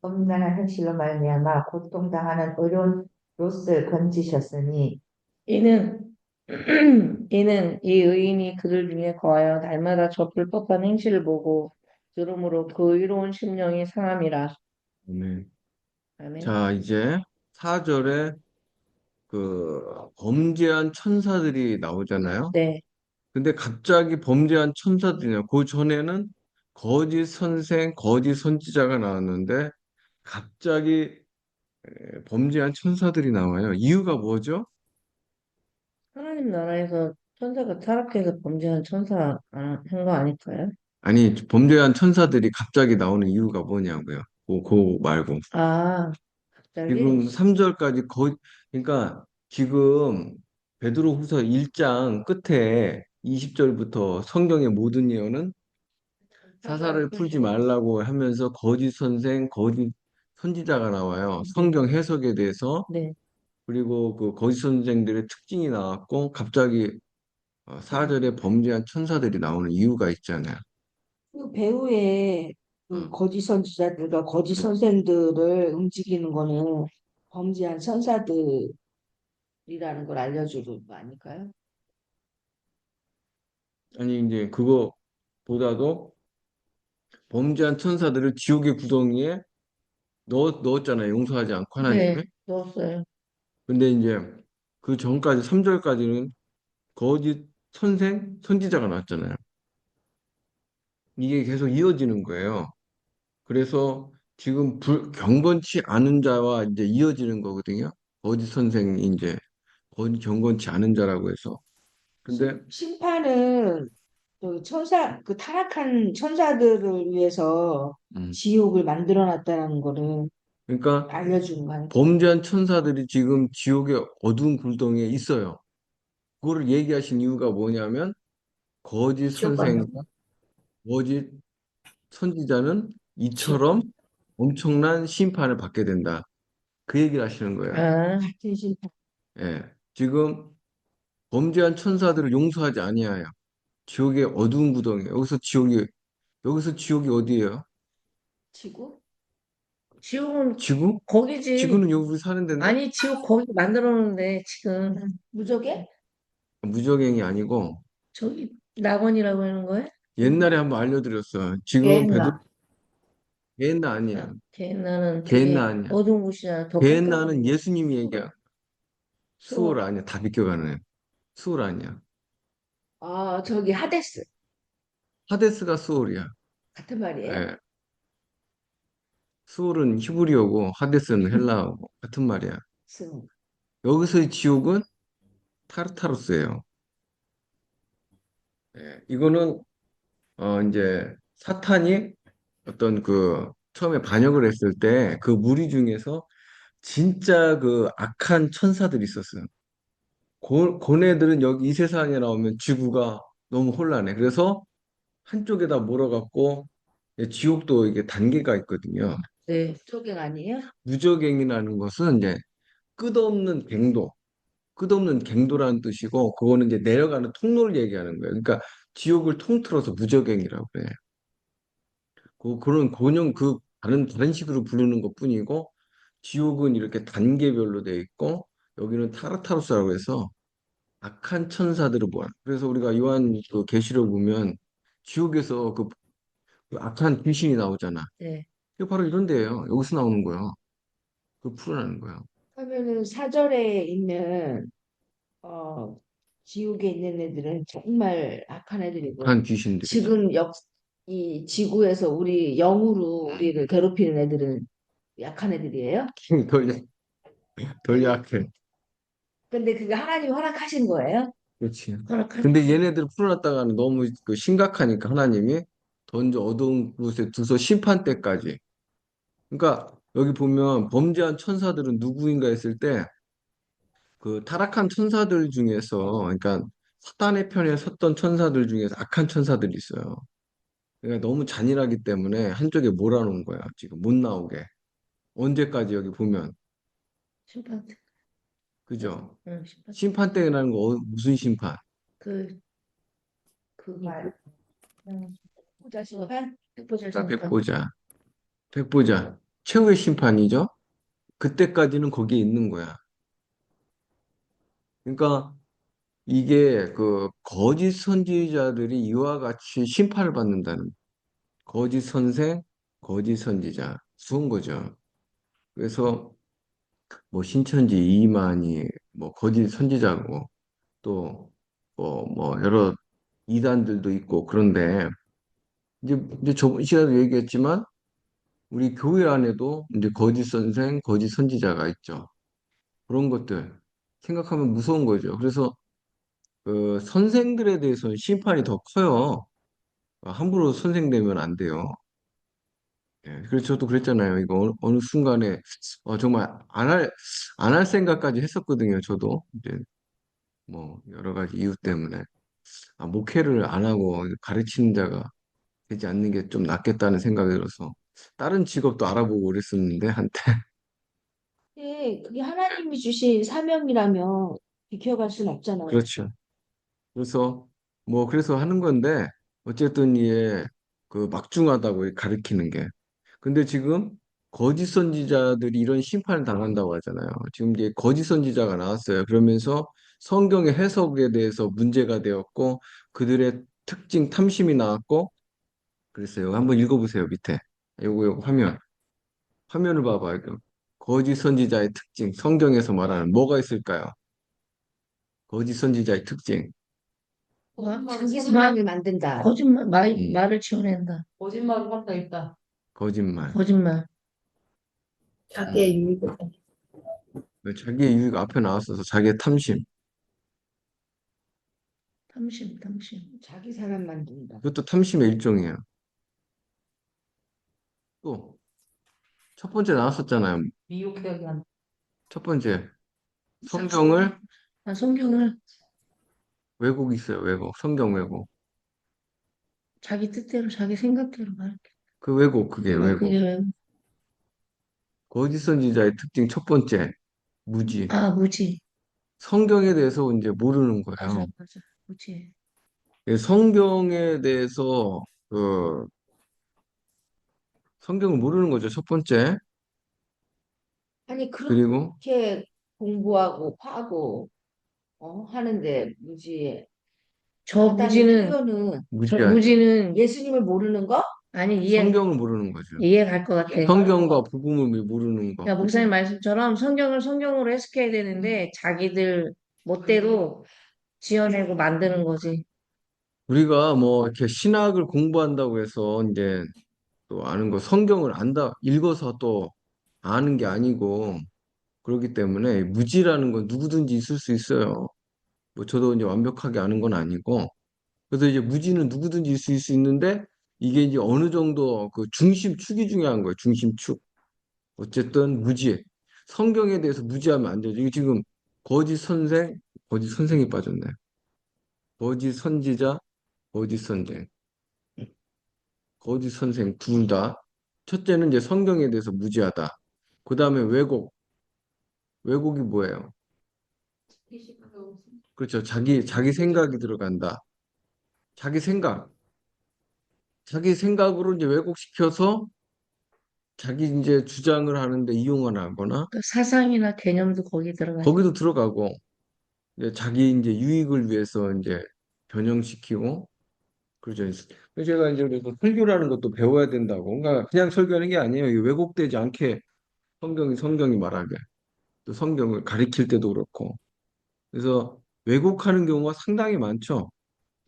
엄나라 현실로 말미암아 고통당하는 의로운롯을 건지셨으니 이는 이는 이 의인이 그들 중에 거하여 날마다 저 불법한 행실을 보고 들으므로 그 의로운 심령이 상함이라. 네. 아멘. 자, 이제 4절에 그 범죄한 천사들이 나오잖아요. 네. 근데 갑자기 범죄한 천사들이냐. 그 전에는 거짓 선생, 거짓 선지자가 나왔는데 갑자기 범죄한 천사들이 나와요. 이유가 뭐죠? 하나님 나라에서 천사가 타락해서 범죄한 천사 한 거 아닐까요? 아니, 범죄한 천사들이 갑자기 나오는 이유가 뭐냐고요. 그거 말고. 아, 갑자기? 지금 3절까지 그러니까 지금 베드로후서 1장 끝에 20절부터 성경의 모든 예언은 사사를 풀지 말라고 하면서 거짓 선생, 거짓 선지자가 나와요. 성경 해석에 대해서. 네. 그리고 그 거짓 선생들의 특징이 나왔고 갑자기 4절에 범죄한 천사들이 나오는 이유가 있잖아요. 그 배후에 그 어. 거짓 선지자들과 거짓 선생들을 움직이는 거는 범죄한 천사들이라는 걸 알려주는 거 아닐까요? 아니 이제 그거보다도 범죄한 천사들을 지옥의 구덩이에 넣었잖아요. 용서하지 않고 네, 하나님이. 넣었어요. 근데 이제 그 전까지 3절까지는 거짓 선생, 선지자가 나왔잖아요. 이게 계속 이어지는 거예요. 그래서 지금 경건치 않은 자와 이제 이어지는 거거든요. 거짓 선생이 이제 경건치 않은 자라고 해서. 근데 심판은 그 그 타락한 천사들을 위해서 음, 지옥을 만들어 놨다는 거를 그러니까 알려주는 거 아닐까요? 범죄한 천사들이 지금 지옥의 어두운 굴덩이에 있어요. 그거를 얘기하신 이유가 뭐냐면 거짓 지옥 가는 선생, 거. 거짓 선지자는 지옥 이처럼 엄청난 심판을 받게 된다. 그 얘기를 하시는 거예요. 아, 같은 심판. 예. 지금 범죄한 천사들을 용서하지 아니하여 지옥의 어두운 구덩이. 여기서 지옥이 어디예요? 지구? 지옥은 지구? 거기지. 지구는 여기 우리 사는 데인데? 아니, 지옥 거기 만들어 놓는데 지금 무적에? 무적행이 아니고 저기 낙원이라고 하는 거야? 옛날에 한번 알려드렸어. 지금 게hen나. 게hen나 나, 아니에요. 걔나는 게헨나 되게 아니야. 어두운 곳이잖아. 더 게헨나는 깜깜한 예수님이 얘기한 수월 수월. 아니야. 다 비껴가는 애. 수월 아니야. 아, 저기 하데스. 하데스가 수월이야. 같은 말이에요? 예. 수월은 히브리어고 하데스는 헬라어고 같은 말이야. 스. 여기서의 지옥은 타르타로스예요. 예. 이거는 이제 사탄이 어떤 그 처음에 반역을 했을 때 그 무리 중에서 진짜 그 악한 천사들이 있었어요. 고네들은 여기 이 세상에 나오면 지구가 너무 혼란해. 그래서 한쪽에다 몰아갖고 지옥도 이게 단계가 있거든요. 네. 무적행 아니에요? 무적행이라는 것은 이제 끝없는 갱도, 끝없는 갱도라는 뜻이고 그거는 이제 내려가는 통로를 얘기하는 거예요. 그러니까 지옥을 통틀어서 무적행이라고 그래요. 그런 다른 식으로 부르는 것뿐이고 지옥은 이렇게 단계별로 돼 있고 여기는 타르타로스라고 해서 악한 천사들을 모아. 그래서 우리가 요한 그 계시록 보면 지옥에서 그 악한 귀신이 나오잖아. 네. 이게 바로 이런 데예요. 여기서 나오는 거야. 그 풀어나는 거야. 그러면은 사절에 있는 어 지옥에 있는 애들은 정말 악한 애들이고 악한 귀신들이죠. 지금 이 지구에서 우리 영으로 우리를 괴롭히는 애들은 약한 애들이에요? 덜, 약- 덜 약해. 근데 그게 하나님 허락하신 거예요? 그렇지. 허락한. 근데 얘네들 풀어놨다가는 너무 그 심각하니까 하나님이 던져 어두운 곳에 두서 심판 때까지. 그러니까 여기 보면 범죄한 천사들은 누구인가 했을 때 그 타락한 천사들 중에서 그러니까 사탄의 편에 섰던 천사들 중에서 악한 천사들이 있어요. 그러니까 너무 잔인하기 때문에 한쪽에 몰아놓은 거야. 지금 못 나오게. 언제까지 여기 보면. 심판. 그죠? 응, 심판. 심판 때라는 거 무슨 심판? 그, 말. 보자 심판? 백보자 자, 심판. 백보자. 백보자. 최후의 심판이죠. 그때까지는 거기에 있는 거야. 그러니까 이게 그 거짓 선지자들이 이와 같이 심판을 받는다는 거짓 선생, 거짓 선지자, 무서운 거죠. 그래서 뭐 신천지 이만희 뭐 거짓 선지자고 또 뭐 여러 이단들도 있고 그런데 이제 저번 시간에도 얘기했지만 우리 교회 안에도 이제 거짓 선생, 거짓 선지자가 있죠. 그런 것들 생각하면 무서운 거죠. 그래서 그 선생들에 대해서는 심판이 더 커요. 함부로 선생 되면 안 돼요. 예, 그래서 저도 그랬잖아요. 이거 어느 순간에 정말 안 할 생각까지 했었거든요. 저도 이제 뭐 여러 가지 이유 때문에 목회를 안 하고 가르치는 자가 되지 않는 게 좀 낫겠다는 생각이 들어서 다른 직업도 알아보고 그랬었는데 한때 그게 하나님이 주신 사명이라면 비켜갈 순 없잖아요. 그렇죠. 그래서 뭐 그래서 하는 건데 어쨌든 이게 그 막중하다고 이 가르치는 게. 근데 지금 거짓 선지자들이 이런 심판을 당한다고 하잖아요. 지금 이제 거짓 선지자가 나왔어요. 그러면서 성경의 해석에 대해서 문제가 되었고 그들의 특징 탐심이 나왔고 그랬어요. 한번 읽어보세요. 밑에 요거 화면을 봐봐요. 거짓 선지자의 특징 성경에서 말하는 뭐가 있을까요? 거짓 선지자의 특징 자기 사람을 만든다. 거짓말, 음, 말을 지어낸다. 거짓말을 한다 있다. 거짓말. 거짓말. 자기의 유익을. 자기의 유익 앞에 나왔어서 자기의 탐심. 탐심, 탐심. 자기 사람 만든다. 그것도 탐심의 일종이에요. 또, 첫 번째 나왔었잖아요. 미혹되게 한다. 첫 번째, 성경을 성경을 왜곡 있어요, 왜곡. 성경 왜곡. 자기 뜻대로, 자기 생각대로 말해. 그 왜곡, 그게 왜곡. 그게 왜, 거짓 선지자의 특징 첫 번째, 무지. 무지. 성경에 대해서 이제 모르는 맞아, 거예요. 맞아. 무지. 성경에 대해서, 성경을 모르는 거죠, 첫 번째. 아니, 그리고 그렇게 공부하고 파고, 하는데, 저 마땅히 무지는, 필요는 무지하죠. 무지는, 예수님을 모르는 거? 아니, 성경을 모르는 거죠. 이해 갈 것 같아. 성경과 복음을 모르는 거. 야, 목사님 말씀처럼 성경을 성경으로 해석해야 되는데, 자기들 멋대로 지어내고 만드는 거지. 우리가 뭐 이렇게 신학을 공부한다고 해서 이제 또 아는 거, 성경을 읽어서 또 아는 게 아니고, 그렇기 때문에 무지라는 건 누구든지 있을 수 있어요. 뭐 저도 이제 완벽하게 아는 건 아니고, 그래서 이제 무지는 누구든지 있을 수 있는데, 이게 이제 어느 정도 그 중심축이 중요한 거예요. 중심축. 어쨌든 무지. 성경에 대해서 무지하면 안 되죠. 이게 지금 거짓 선생, 거짓 선생이 빠졌네. 거짓 선지자, 거짓 선생. 거짓 선생 둘 다. 첫째는 이제 성경에 대해서 무지하다. 그 다음에 왜곡. 왜곡이 뭐예요? 그렇죠. 자기 생각이 들어간다. 자기 생각. 자기 생각으로 이제 왜곡시켜서 자기 이제 주장을 하는데 이용을 하거나 그 사상이나 개념도 거기 들어가죠. 거기도 들어가고 이제 자기 이제 유익을 위해서 이제 변형시키고 그러죠. 그래서 제가 이제 그래서 설교라는 것도 배워야 된다고. 그러니까 그냥 설교하는 게 아니에요. 이게 왜곡되지 않게 성경이 말하게. 또 성경을 가리킬 때도 그렇고. 그래서 왜곡하는 경우가 상당히 많죠.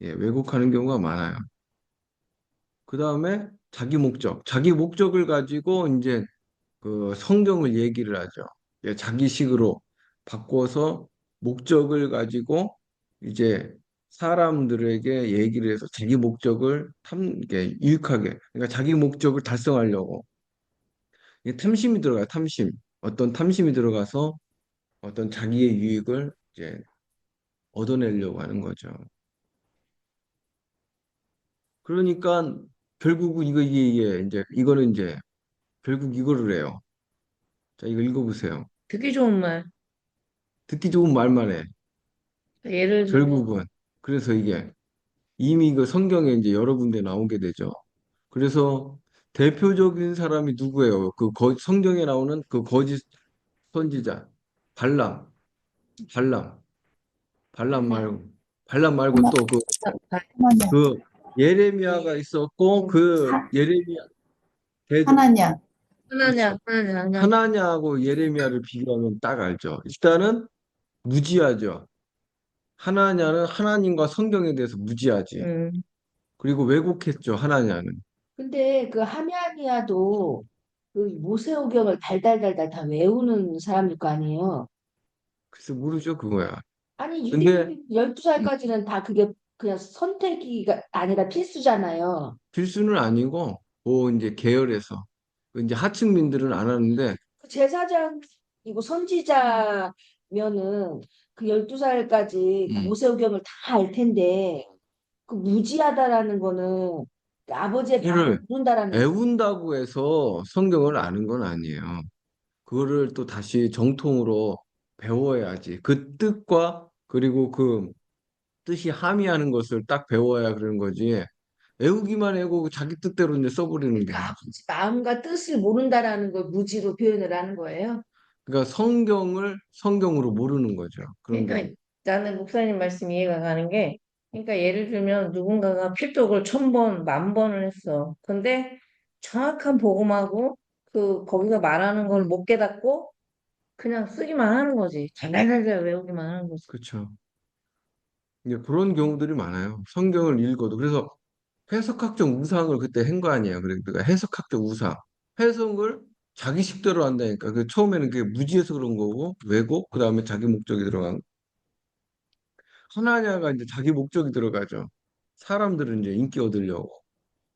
예, 왜곡하는 경우가 많아요. 그 다음에 자기 목적을 가지고 이제 그 성경을 얘기를 하죠. 예, 자기식으로 바꿔서 목적을 가지고 이제 사람들에게 얘기를 해서 자기 목적을 이게 유익하게, 그러니까 자기 목적을 달성하려고. 이게 탐심이 들어가요, 탐심. 어떤 탐심이 들어가서 어떤 자기의 유익을 이제 얻어내려고 하는 거죠. 그러니까 결국 이게 이제 이거는 이제 결국 이거를 해요. 자, 이거 읽어보세요. 듣기 좋은 말. 듣기 좋은 말만 해. 예를 들면, 결국은. 그래서 이게 이미 그 성경에 이제 여러 군데 나오게 되죠. 그래서 대표적인 사람이 누구예요? 성경에 나오는 그 거짓 선지자 발람, 발람, 발람 말고 발람 말고 또 하나냐, 그 예레미야가 있었고 그 하- 예레미야 대저 하나냐, 그렇죠. 하나냐. 하나냐하고 예레미야를 비교하면 딱 알죠. 일단은 무지하죠. 하나냐는 하나님과 성경에 대해서 무지하지. 음, 그리고 왜곡했죠. 하나냐는. 근데 그 하나니아도 그 모세오경을 달달달달 다 외우는 사람일 거 아니에요. 그래서 모르죠 그거야. 아니, 근데 유대인이 12살까지는 다 그게 그냥 선택이가 아니라 필수잖아요. 필수는 아니고 뭐 이제 계열에서 그 이제 하층민들은 안 하는데 그 제사장이고 선지자면은 그 12살까지 음, 모세오경을 다 알 텐데 그 무지하다라는 거는 그 아버지의 마음을 이를 모른다라는 거. 애운다고 해서 성경을 아는 건 아니에요. 그거를 또 다시 정통으로 배워야지. 그 뜻과 그리고 그 뜻이 함의하는 것을 딱 배워야 그러는 거지. 외우기만 해고 자기 뜻대로 이제 써버리는 게 그러니까 아니지. 아버지 마음과 뜻을 모른다라는 걸 무지로 표현을 하는 거예요. 그러니까 성경을 성경으로 모르는 거죠. 그런 게. 그러니까 나는 목사님 말씀 이해가 가는 게, 그러니까 예를 들면 누군가가 필독을 1000번, 10,000번을 했어. 근데 정확한 복음하고 그 거기서 말하는 걸 못 깨닫고 그냥 쓰기만 하는 거지. 잘잘잘 외우기만 하는 거지. 그렇죠. 이제 그런 경우들이 많아요. 성경을 읽어도. 그래서 해석학적 우상을 그때 한 거 아니에요. 그러니까 해석학적 우상. 해석을 자기 식대로 한다니까. 그 처음에는 그게 무지해서 그런 거고, 왜곡, 그 다음에 자기 목적이 들어간. 하나냐가 이제 자기 목적이 들어가죠. 사람들은 이제 인기 얻으려고.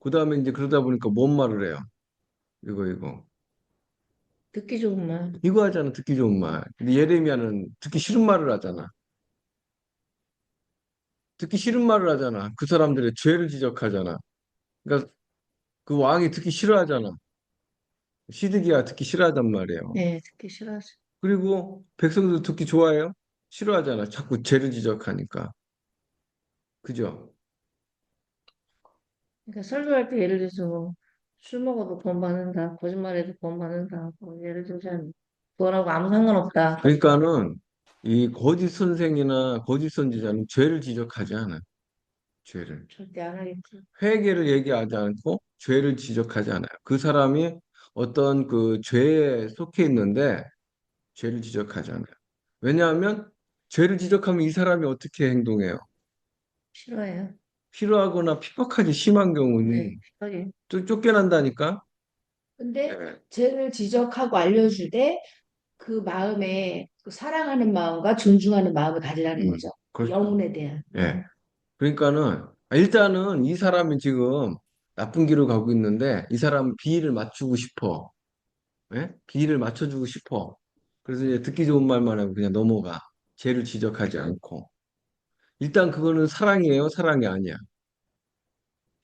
그 다음에 이제 그러다 보니까 뭔 말을 해요. 이거. 듣기 좋은 말. 이거 하잖아, 듣기 좋은 말. 근데 예레미야는 듣기 싫은 말을 하잖아. 듣기 싫은 말을 하잖아. 그 사람들의 죄를 지적하잖아. 그러니까 그 왕이 듣기 싫어하잖아. 시드기야 듣기 싫어하단 말이에요. 네, 듣기 싫어하지. 그리고 백성들 듣기 좋아해요? 싫어하잖아. 자꾸 죄를 지적하니까. 그죠? 그러니까 설교할 때 예를 들어서 술 먹어도 구원 받는다, 거짓말해도 구원 받는다, 뭐 예를 들자면 그거라고 아무 상관없다. 그러니까는 이 거짓 선생이나 거짓 선지자는 죄를 지적하지 않아. 죄를. 절대 안 하겠지. 회개를 얘기하지 않고 죄를 지적하지 않아요. 그 사람이 어떤 그 죄에 속해 있는데 죄를 지적하지 않아요. 왜냐하면 죄를 지적하면 이 사람이 어떻게 행동해요? 싫어해요. 필요하거나 핍박하기 심한 네, 경우는 하긴. 쫓겨난다니까? 근데 네. 죄를 지적하고 알려줄 때 그 마음에 그 사랑하는 마음과 존중하는 마음을 가지라는 거죠. 그렇죠. 영혼에 대한. 예. 그러니까는 일단은 이 사람이 지금 나쁜 길을 가고 있는데 이 사람 비위를 맞추고 싶어. 예? 비위를 맞춰주고 싶어. 그래서 이제 듣기 좋은 말만 하고 그냥 넘어가. 죄를 지적하지 않고. 일단 그거는 사랑이에요? 사랑이 아니야?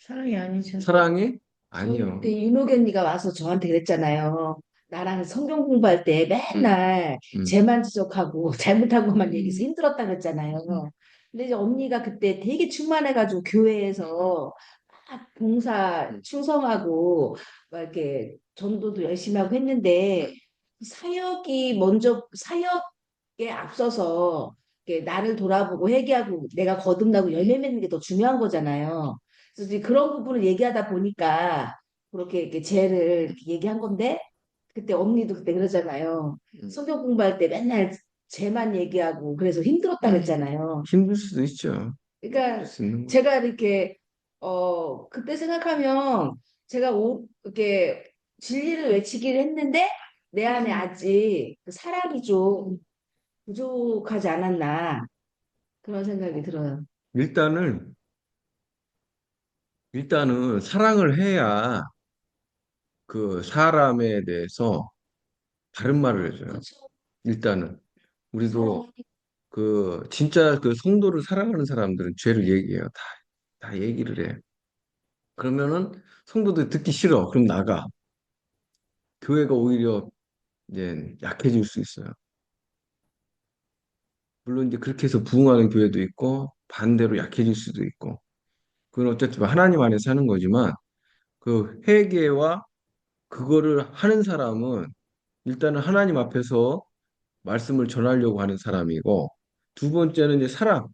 사랑이 아니죠. 사랑이? 저희 아니요. 그때 윤옥 언니가 와서 저한테 그랬잖아요. 나랑 성경 공부할 때 음, 맨날 음, 죄만 지적하고 잘못한 것만 얘기해서 음, 힘들었다 그랬잖아요. 근데 이제 언니가 그때 되게 충만해가지고 교회에서 막 봉사 충성하고 막 이렇게 전도도 열심히 하고 했는데 사역이 먼저 사역에 앞서서 이렇게 나를 돌아보고 회개하고 내가 거듭나고 열매 맺는 게 더 중요한 거잖아요. 그래서 이제 그런 부분을 얘기하다 보니까 그렇게 이렇게 죄를 이렇게 얘기한 건데 그때 언니도 그때 그러잖아요. 음. 성경 공부할 때 맨날 죄만 얘기하고 그래서 힘들었다 그랬잖아요. 힘들 수도 있죠. 힘들 그러니까 수 있는 거. 제가 이렇게 그때 생각하면 제가 이렇게 진리를 외치기를 했는데 내 안에 아직 그 사랑이 좀 부족하지 않았나 그런 생각이 들어요. 일단은, 일단은 사랑을 해야 그 사람에 대해서 바른 말을 해줘요. 그렇죠. 일단은. 우리도 사랑하니까. 그 진짜 그 성도를 사랑하는 사람들은 죄를 얘기해요. 다 얘기를 해. 그러면은 성도들 듣기 싫어. 그럼 나가. 교회가 오히려 이제 약해질 수 있어요. 물론 이제 그렇게 해서 부흥하는 교회도 있고 반대로 약해질 수도 있고. 그건 어쨌든 하나님 안에서 하는 거지만 그 회개와 그거를 하는 사람은 일단은 하나님 앞에서 말씀을 전하려고 하는 사람이고, 두 번째는 이제 사랑.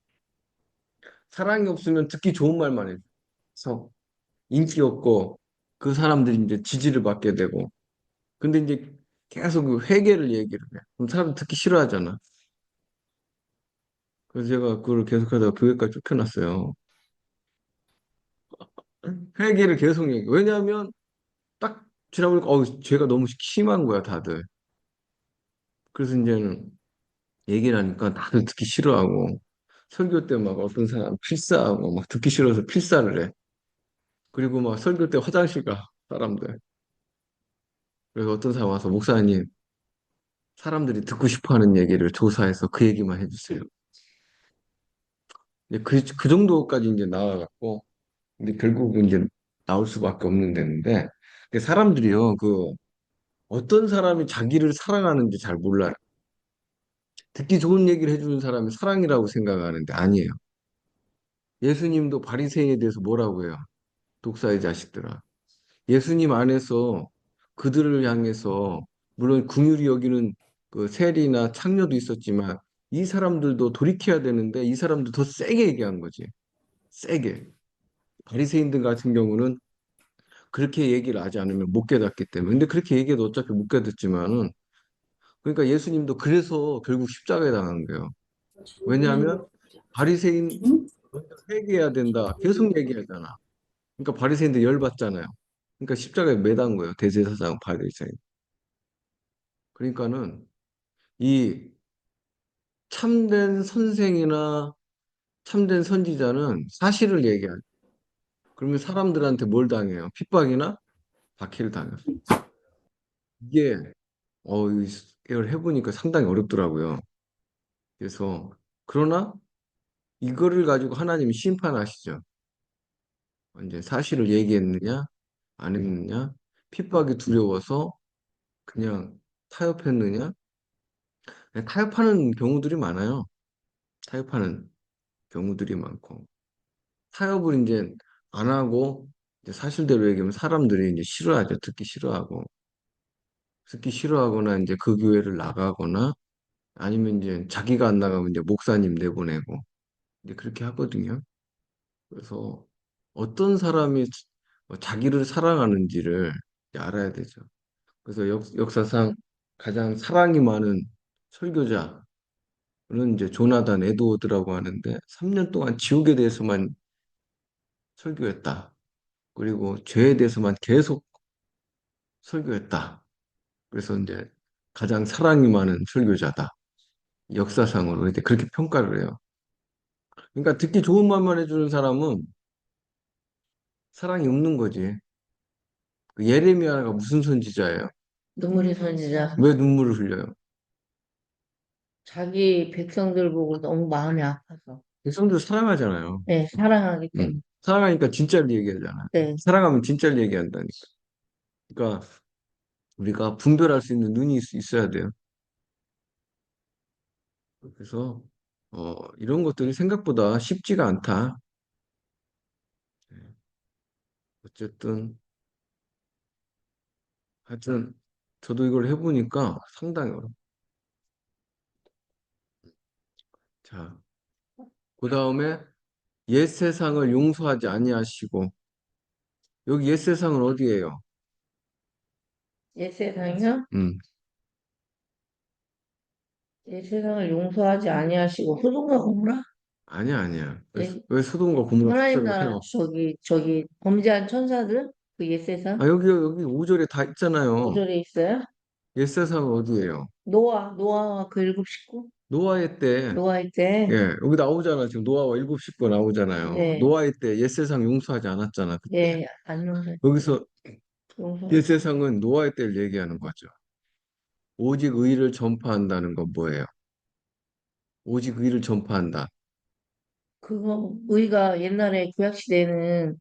사랑이 없으면 듣기 좋은 말만 해서 인기 없고 그 사람들이 이제 지지를 받게 되고, 근데 이제 계속 그 회개를 얘기를 해. 그럼 사람 듣기 싫어하잖아. 그래서 제가 그걸 계속하다가 교회까지 쫓겨났어요. 회개를 계속 얘기해. 왜냐하면 딱 지나보니까 죄가 너무 심한 거야, 다들. 그래서 이제는 얘기를 하니까 다들 듣기 싫어하고, 설교 때 막 어떤 사람 필사하고 막 듣기 싫어서 필사를 해. 그리고 막 설교 때 화장실 가, 사람들. 그래서 어떤 사람 와서 목사님, 사람들이 듣고 싶어 하는 얘기를 조사해서 그 얘기만 해주세요. 이제 그 정도까지 이제 나와갖고, 근데 결국은 이제 나올 수밖에 없는 데인데, 근데 사람들이요, 어떤 사람이 자기를 사랑하는지 잘 몰라요. 듣기 좋은 얘기를 해주는 사람이 사랑이라고 생각하는데 아니에요. 예수님도 바리새인에 대해서 뭐라고 해요? 독사의 자식들아. 예수님 안에서 그들을 향해서 물론 긍휼히 여기는 그 세리나 창녀도 있었지만 이 사람들도 돌이켜야 되는데 이 사람도 더 세게 얘기한 거지. 세게. 바리새인들 같은 경우는 그렇게 얘기를 하지 않으면 못 깨닫기 때문에. 근데 그렇게 얘기해도 어차피 못 깨닫지만은 그러니까 예수님도 그래서 결국 십자가에 당한 거예요. 왜냐하면 바리새인 먼저 회개해야 된다. 계속 얘기하잖아. 그러니까 바리새인들 열받잖아요. 그러니까 십자가에 매단 거예요. 대제사장 바리새인. 그러니까는 이 참된 선생이나 참된 선지자는 사실을 얘기하죠. 그러면 사람들한테 뭘 당해요? 핍박이나 박해를 당해요. 이게 이걸 해보니까 상당히 어렵더라고요. 그래서 그러나 이거를 가지고 하나님이 심판하시죠. 이제 사실을 얘기했느냐, 안 했느냐, 핍박이 두려워서 그냥 타협했느냐, 타협하는 경우들이 많아요. 타협하는 경우들이 많고, 타협을 이제 안 하고, 이제 사실대로 얘기하면 사람들이 이제 싫어하죠. 듣기 싫어하거나 이제 그 교회를 나가거나, 아니면 이제 자기가 안 나가면 이제 목사님 내보내고, 이제 그렇게 하거든요. 그래서 어떤 사람이 자기를 사랑하는지를 이제 알아야 되죠. 그래서 역사상 가장 사랑이 많은 설교자는 이제 조나단 에드워드라고 하는데 3년 동안 지옥에 대해서만 설교했다. 그리고 죄에 대해서만 계속 설교했다. 그래서 이제 가장 사랑이 많은 설교자다. 역사상으로 이제 그렇게 평가를 해요. 그러니까 듣기 좋은 말만 해주는 사람은 사랑이 없는 거지. 그 예레미야가 무슨 선지자예요? 눈물의 선지자. 왜 눈물을 흘려요? 자기 백성들 보고 너무 마음이 아파서. 백성들 사랑하잖아요. 네, 사랑하기 때문에. 사랑하니까 진짜를 얘기하잖아요. 네. 사랑하면 진짜를 얘기한다니까. 그러니까 우리가 분별할 수 있는 눈이 있어야 돼요. 그래서 이런 것들이 생각보다 쉽지가 않다. 네. 어쨌든 하여튼 저도 이걸 해보니까 상당히 어려워. 자, 그 다음에 옛 세상을 용서하지 아니하시고 여기 옛 세상은 어디예요? 옛 세상이요? 음, 옛 세상을 용서하지 아니하시고 소돔과 고모라? 아니야. 예, 왜 소돔과 고모라 하나님 특별을 나라 해요? 저기 범죄한 천사들 그 옛 세상 아, 여기 5절에 다 있잖아요. 5절에 있어요? 옛 세상은 어디예요? 노아와 그 일곱 식구 노아의 때, 노아일 때 예, 여기 나오잖아. 지금 노아와 일곱 식구 나오잖아요. 네, 노아의 때 옛 세상 용서하지 않았잖아. 그때. 예, 안 용서했어요. 여기서 옛 용서했어요. 세상은 노아의 때를 얘기하는 거죠. 오직 의를 전파한다는 건 뭐예요? 오직 의를 전파한다. 그거 우리가 옛날에 구약 시대에는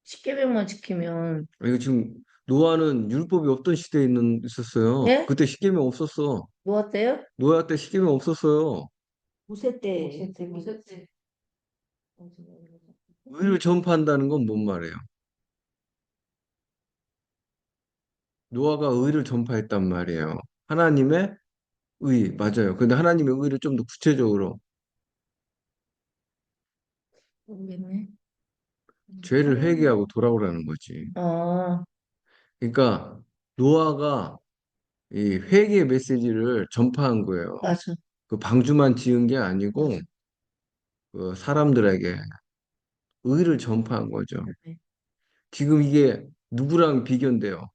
십계명만 지키면 이거 지금 노아는 율법이 없던 시대에 있었어요. 예? 그때 십계명 없었어. 노아 때요? 노아 때 십계명 없었어요. 모세 때 의를 전파한다는 건 뭔 말이에요? 노아가 의를 전파했단 말이에요. 하나님의 의, 맞아요. 근데 하나님의 의를 좀 더 구체적으로 모르겠네. 죄를 회개하고 돌아오라는 거지. 아, 그러니까 노아가 이 회개 메시지를 전파한 거예요. 맞아. 그 방주만 지은 게 아니고 그 사람들에게 의를 전파한 거죠. 네. 지금 이게 누구랑 비교인데요?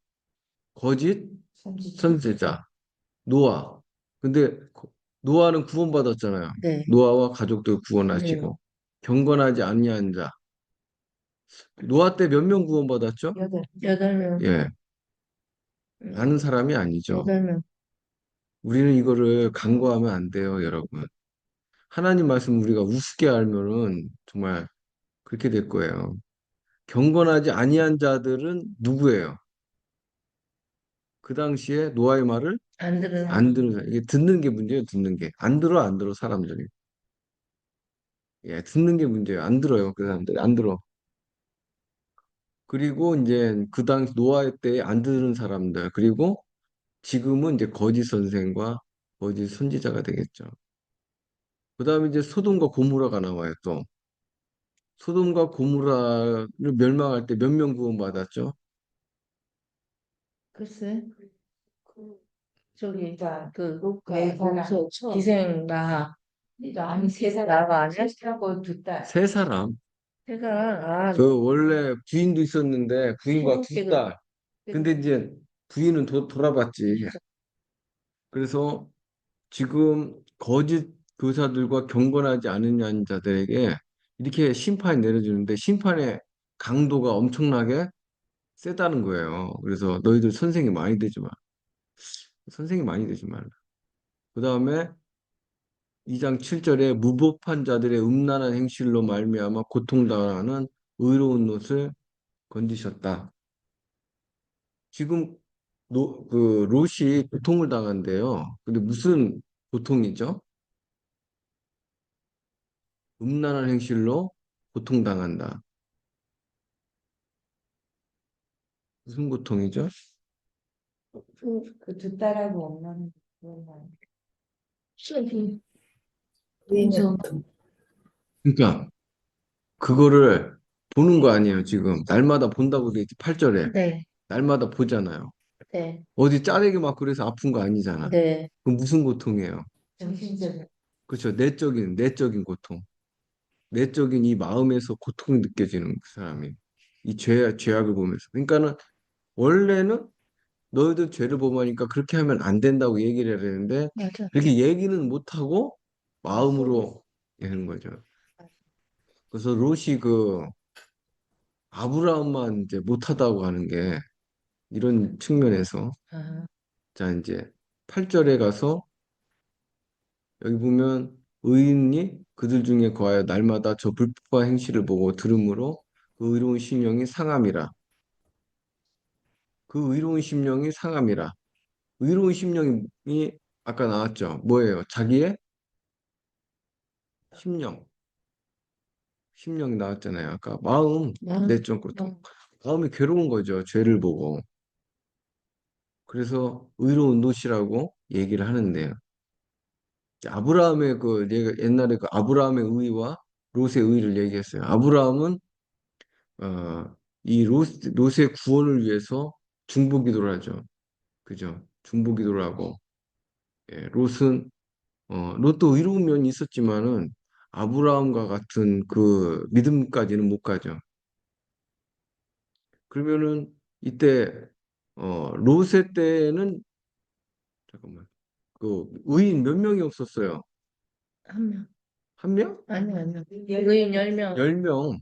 거짓 선지자 노아. 근데 노아는 구원받았잖아요. 네. 노아와 가족들 네. 구원하시고 경건하지 아니한 자. 노아 때 몇 명 구원받았죠? 8명. 예, 많은 사람이 아니죠. 8명. 우리는 이거를 간과하면 안 돼요, 여러분. 하나님 말씀 우리가 우습게 알면은 정말 그렇게 될 거예요. 경건하지 아니한 자들은 누구예요? 그 당시에 노아의 말을 안 들은 안 사람. 듣는 사람. 이게 듣는 게 문제예요, 듣는 게. 안 들어, 안 들어, 사람들이. 예, 듣는 게 문제예요. 안 들어요, 그 사람들이. 안 들어. 그리고 이제 그 당시 노아 때 안 들은 사람들. 그리고 지금은 이제 거짓 선생과 거짓 선지자가 되겠죠. 그 다음에 이제 소돔과 고모라가 나와요, 또. 소돔과 고모라를 멸망할 때 몇 명 구원받았죠? 글쎄, 저기, 그러니까 그, 로가 왜 거기서 처음 기생나, 아니 세 나가 아니야? 사람하고 두 딸. 세 사람. 걔가, 그 원래 부인도 있었는데 부인과 두 소돔 딸. 근데 이제 부인은 돌아봤지. 그래서 지금 거짓 교사들과 경건하지 않은 자들에게 이렇게 심판이 내려지는데 심판의 강도가 엄청나게 세다는 거예요. 그래서 너희들 선생이 많이 되지 마. 선생이 많이 되지 말라. 그 다음에 2장 7절에 무법한 자들의 음란한 행실로 말미암아 고통당하는 의로운 롯을 건지셨다. 지금 그 롯이 고통을 당한대요. 근데 무슨 고통이죠? 음란한 행실로 고통당한다. 무슨 고통이죠? 그 두 딸하고 엄마는 그런 말. 부인은 그러니까 그거를 보는 거 아니에요, 지금. 날마다 본다고 돼 있지, 8절에. 네, 날마다 보잖아요. 네, 어디 짜내기 맞고 그래서 아픈 거 아니잖아. 네. 그럼 무슨 고통이에요? 정신적 그렇죠. 내적인 고통. 내적인 이 마음에서 고통이 느껴지는 그 사람이. 이 죄악을 보면서. 그러니까는 원래는 너희들 죄를 범하니까 그렇게 하면 안 된다고 얘기를 해야 되는데 맞아. 그렇게 얘기는 못하고 마음으로 되는 거죠. 그래서 롯이 그 아브라함만 이제 못하다고 하는 게 이런 측면에서 아, 자 이제 8절에 가서 여기 보면 의인이 그들 중에 거하여 날마다 저 불법한 행실을 보고 들으므로 그 의로운 심령이 상함이라. 그 의로운 심령이 상함이라. 의로운 심령이 아까 나왔죠. 뭐예요? 자기의 심령. 심령이 나왔잖아요. 아까 마음, 마음, 내적 고통. 마음. 마음이 괴로운 거죠. 죄를 보고. 그래서 의로운 롯이라고 얘기를 하는데요. 아브라함의 그 얘가 옛날에 그 아브라함의 의와 롯의 의를 얘기했어요. 아브라함은 이 롯의 구원을 위해서 중보기도를 하죠. 그죠? 중보기도를 하고 예, 롯도 의로운 면이 있었지만은 아브라함과 같은 그 믿음까지는 못 가죠. 그러면은 이때 롯의 때는 잠깐만 그 의인 몇 명이 없었어요? 한 명. 한 명? 아니요. 의인 10명. 10명.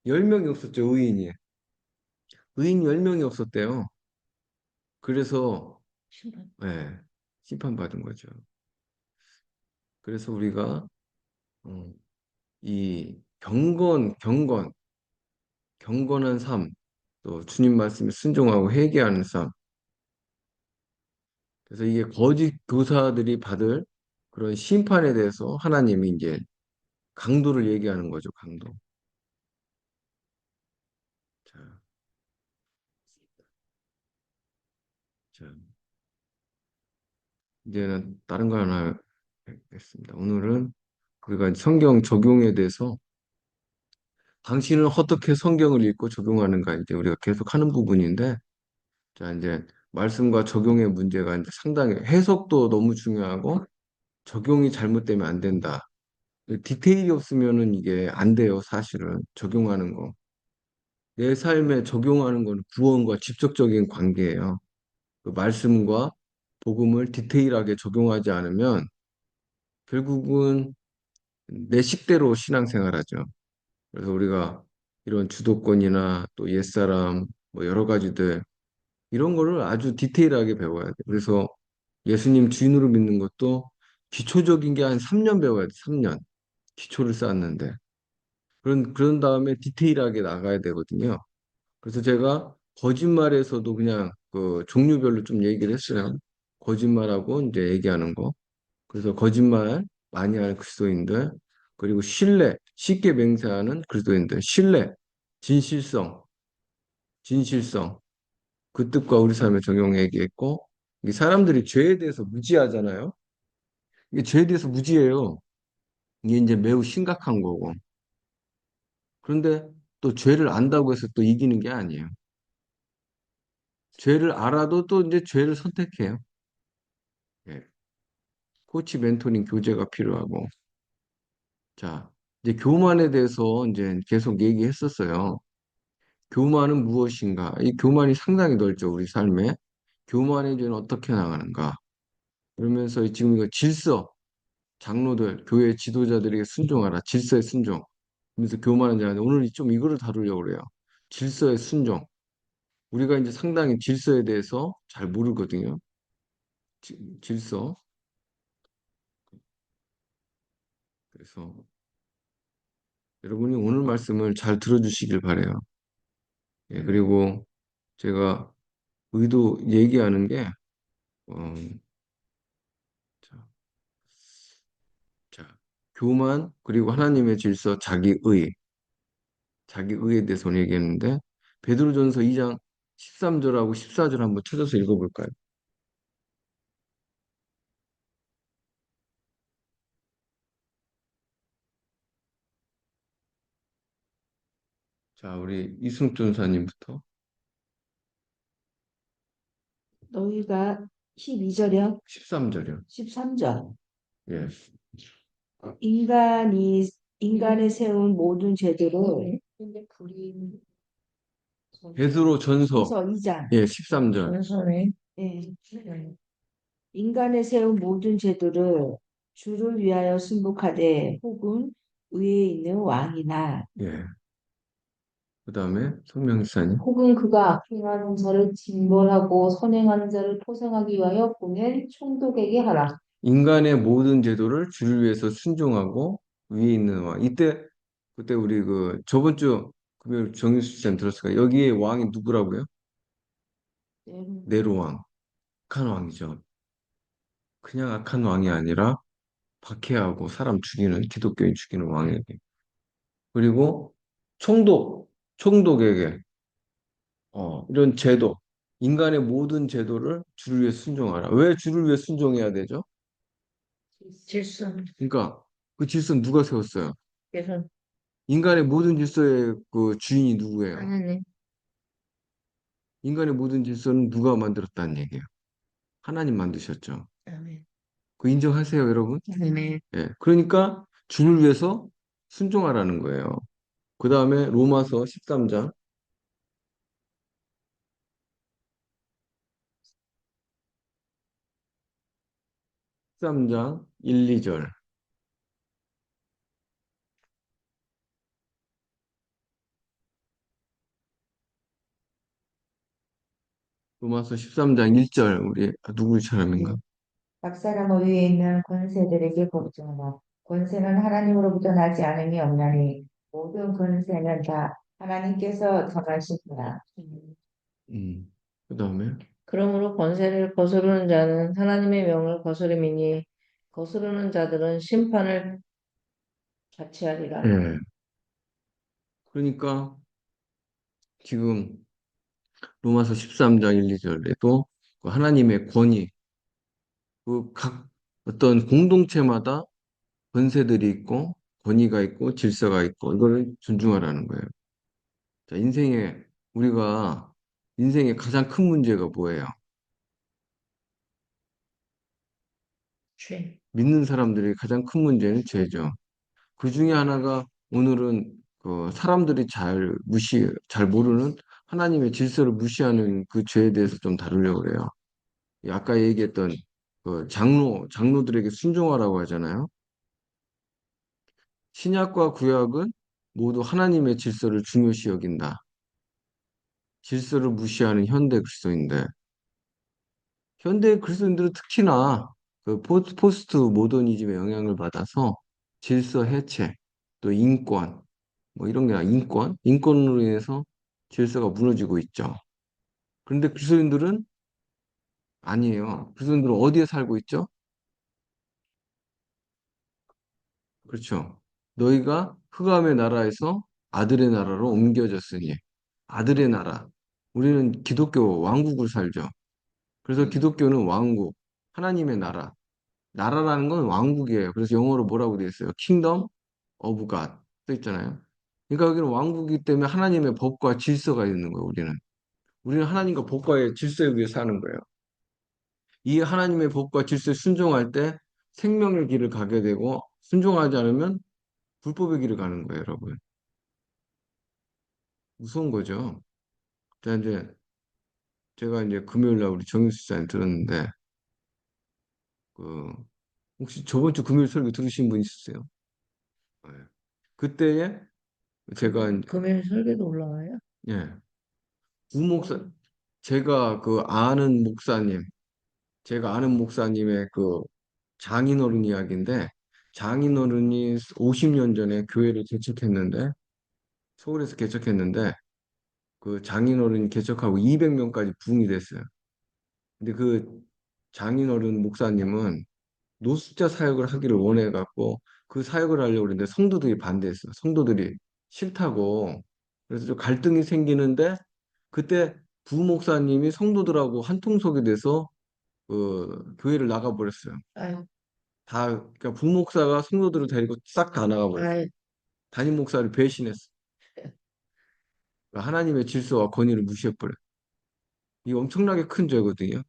10명이 없었죠, 의인이. 의인 10명이 없었대요. 그래서 신발. 예, 심판받은 거죠. 그래서 우리가 어, 이 경건한 삶, 또 주님 말씀에 순종하고 회개하는 삶. 그래서 이게 거짓 교사들이 받을 그런 심판에 대해서 하나님이 이제 강도를 얘기하는 거죠, 강도. 자, 자, 이제는 다른 거 하나 뵙겠습니다. 오늘은 우리가 성경 적용에 대해서 당신은 어떻게 성경을 읽고 적용하는가 이제 우리가 계속 하는 부분인데, 자, 이제 말씀과 적용의 문제가 이제 상당히 해석도 너무 중요하고 적용이 잘못되면 안 된다. 디테일이 없으면은 이게 안 돼요, 사실은. 적용하는 거. 내 삶에 적용하는 건 구원과 직접적인 관계예요. 그 말씀과 복음을 디테일하게 적용하지 않으면 결국은 내 식대로 신앙생활하죠. 그래서 우리가 이런 주도권이나 또 옛사람 뭐 여러 가지들 이런 거를 아주 디테일하게 배워야 돼. 그래서 예수님 주인으로 믿는 것도 기초적인 게 한 3년 배워야 돼. 3년. 기초를 쌓았는데. 그런 다음에 디테일하게 나가야 되거든요. 그래서 제가 거짓말에서도 그냥 그 종류별로 좀 얘기를 했어요. 거짓말하고 이제 얘기하는 거. 그래서 거짓말 많이 하는 그리스도인들, 그리고 신뢰, 쉽게 맹세하는 그리스도인들, 신뢰, 진실성, 진실성, 그 뜻과 우리 삶에 적용 얘기했고, 이 사람들이 죄에 대해서 무지하잖아요. 이게 죄에 대해서 무지해요. 이게 이제 매우 심각한 거고. 그런데 또 죄를 안다고 해서 또 이기는 게 아니에요. 죄를 알아도 또 이제 죄를 선택해요. 예. 코치 멘토링 교제가 필요하고. 자, 이제 교만에 대해서 이제 계속 얘기했었어요. 교만은 무엇인가? 이 교만이 상당히 넓죠, 우리 삶에. 교만의 죄는 어떻게 나가는가? 그러면서 지금 이거 질서, 장로들, 교회 지도자들에게 순종하라. 질서에 순종. 그러면서 교만은 자인데 오늘 좀 이거를 다루려고 그래요. 질서에 순종. 우리가 이제 상당히 질서에 대해서 잘 모르거든요. 질서. 그래서 여러분이 오늘 말씀을 잘 들어주시길 바래요. 예, 그리고 제가 얘기하는 게, 어, 자, 자, 교만, 그리고 하나님의 질서, 자기의에 대해서 오늘 얘기했는데, 베드로전서 2장 13절하고 14절 한번 찾아서 읽어볼까요? 자, 우리 이승준 사님부터. 너희가 12절이요? 13절이요. 13절. 예. 인간이 인간의 세운 모든 죄들을 근데 불이 베드로전서, 그래서 2장. 예, 13절. 전선에 예. 인간의 세운 모든 죄들을 주를 위하여 순복하되 혹은 위에 있는 왕이나 예. 그 다음에 성명사님. 혹은 그가 악행하는 자를 징벌하고 선행하는 자를 포상하기 위하여 보낸 총독에게 하라. 인간의 모든 제도를 주를 위해서 순종하고 위에 있는 왕. 그때 우리 저번 주 금요일 정유수 쌤 들었을까요? 여기에 왕이 누구라고요? 네로 왕. 악한 왕이죠. 그냥 악한 왕이 아니라 박해하고 사람 죽이는, 기독교인 죽이는 왕에게. 그리고 총독에게, 이런 제도, 인간의 모든 제도를 주를 위해 순종하라. 왜 주를 위해 순종해야 되죠? 질서, 그러니까 그 질서는 누가 세웠어요? 그래서 인간의 모든 질서의 그 주인이 누구예요? 하나님, 인간의 모든 질서는 누가 만들었다는 얘기예요? 하나님 만드셨죠. 아멘, 그 인정하세요, 여러분? 아멘. 예. 그러니까 주를 위해서 순종하라는 거예요. 그 다음에 로마서 13장. 13장 1, 2절. 로마서 13장 1절. 우리 누구 사람인가? 각 사람 위에 있는 권세들에게 복종하라. 권세는 하나님으로부터 나지 않음이 없나니 모든 권세는 다 하나님께서 정하시구나. 그 다음에 그러므로 권세를 거스르는 자는 하나님의 명을 거스름이니 거스르는 자들은 심판을 자취하리라. 예. 그러니까 지금 로마서 13장 1, 2절에도 그 하나님의 권위, 그 각 어떤 공동체마다 권세들이 있고 권위가 있고 질서가 있고 이거를 존중하라는 거예요. 자, 우리가 인생의 가장 큰 문제가 뭐예요? 죄. 믿는 사람들의 가장 큰 문제는 죄죠. 그 중에 하나가 오늘은 그 사람들이 잘 모르는 하나님의 질서를 무시하는 그 죄에 대해서 좀 다루려고 그래요. 이 아까 얘기했던 그 장로들에게 순종하라고 하잖아요. 신약과 구약은 모두 하나님의 질서를 중요시 여긴다. 질서를 무시하는 현대 그리스도인들. 현대 그리스도인들은 특히나 그 포스트 모더니즘의 영향을 받아서 질서 해체, 또 인권, 뭐 이런 게 아니라 인권으로 인해서 질서가 무너지고 있죠. 그런데 그리스도인들은 아니에요. 그리스도인들은 어디에 살고 있죠? 그렇죠. 너희가 흑암의 나라에서 아들의 나라로 옮겨졌으니 아들의 나라. 우리는 기독교 왕국을 살죠. 그래서 기독교는 왕국, 하나님의 나라. 나라라는 건 왕국이에요. 그래서 영어로 뭐라고 되어 있어요? Kingdom of God 써 있잖아요. 그러니까 여기는 왕국이기 때문에 하나님의 법과 질서가 있는 거예요, 우리는. 우리는 하나님과 법과의 질서에 위해 사는 거예요. 이 하나님의 법과 질서에 순종할 때 생명의 길을 가게 되고 순종하지 않으면 불법의 길을 가는 거예요, 여러분. 무서운 거죠. 자, 이제 제가 이제 금요일 날 우리 정윤수 집사님 들었는데 그 혹시 저번 주 금요일 설교 들으신 분 있으세요? 네. 그때에 제가 금요일 설교도 올라와요? 예, 우목사 제가 그 제가 아는 목사님의 그 장인어른 이야기인데 장인어른이 50년 전에 교회를 개척했는데 서울에서 개척했는데 그 장인어른이 개척하고 200명까지 부흥이 됐어요. 근데 그 장인어른 목사님은 노숙자 사역을 하기를 원해 갖고 그 사역을 하려고 그랬는데 성도들이 반대했어요. 성도들이 싫다고. 그래서 좀 갈등이 생기는데 그때 부목사님이 성도들하고 한통속이 돼서 그 교회를 나가버렸어요. 아유, 그러니까 부목사가 성도들을 데리고 싹 다 나가버렸어요. 아유, 담임 목사를 배신했어. 그러니까 하나님의 질서와 권위를 무시해버려요. 이 엄청나게 큰 죄거든요.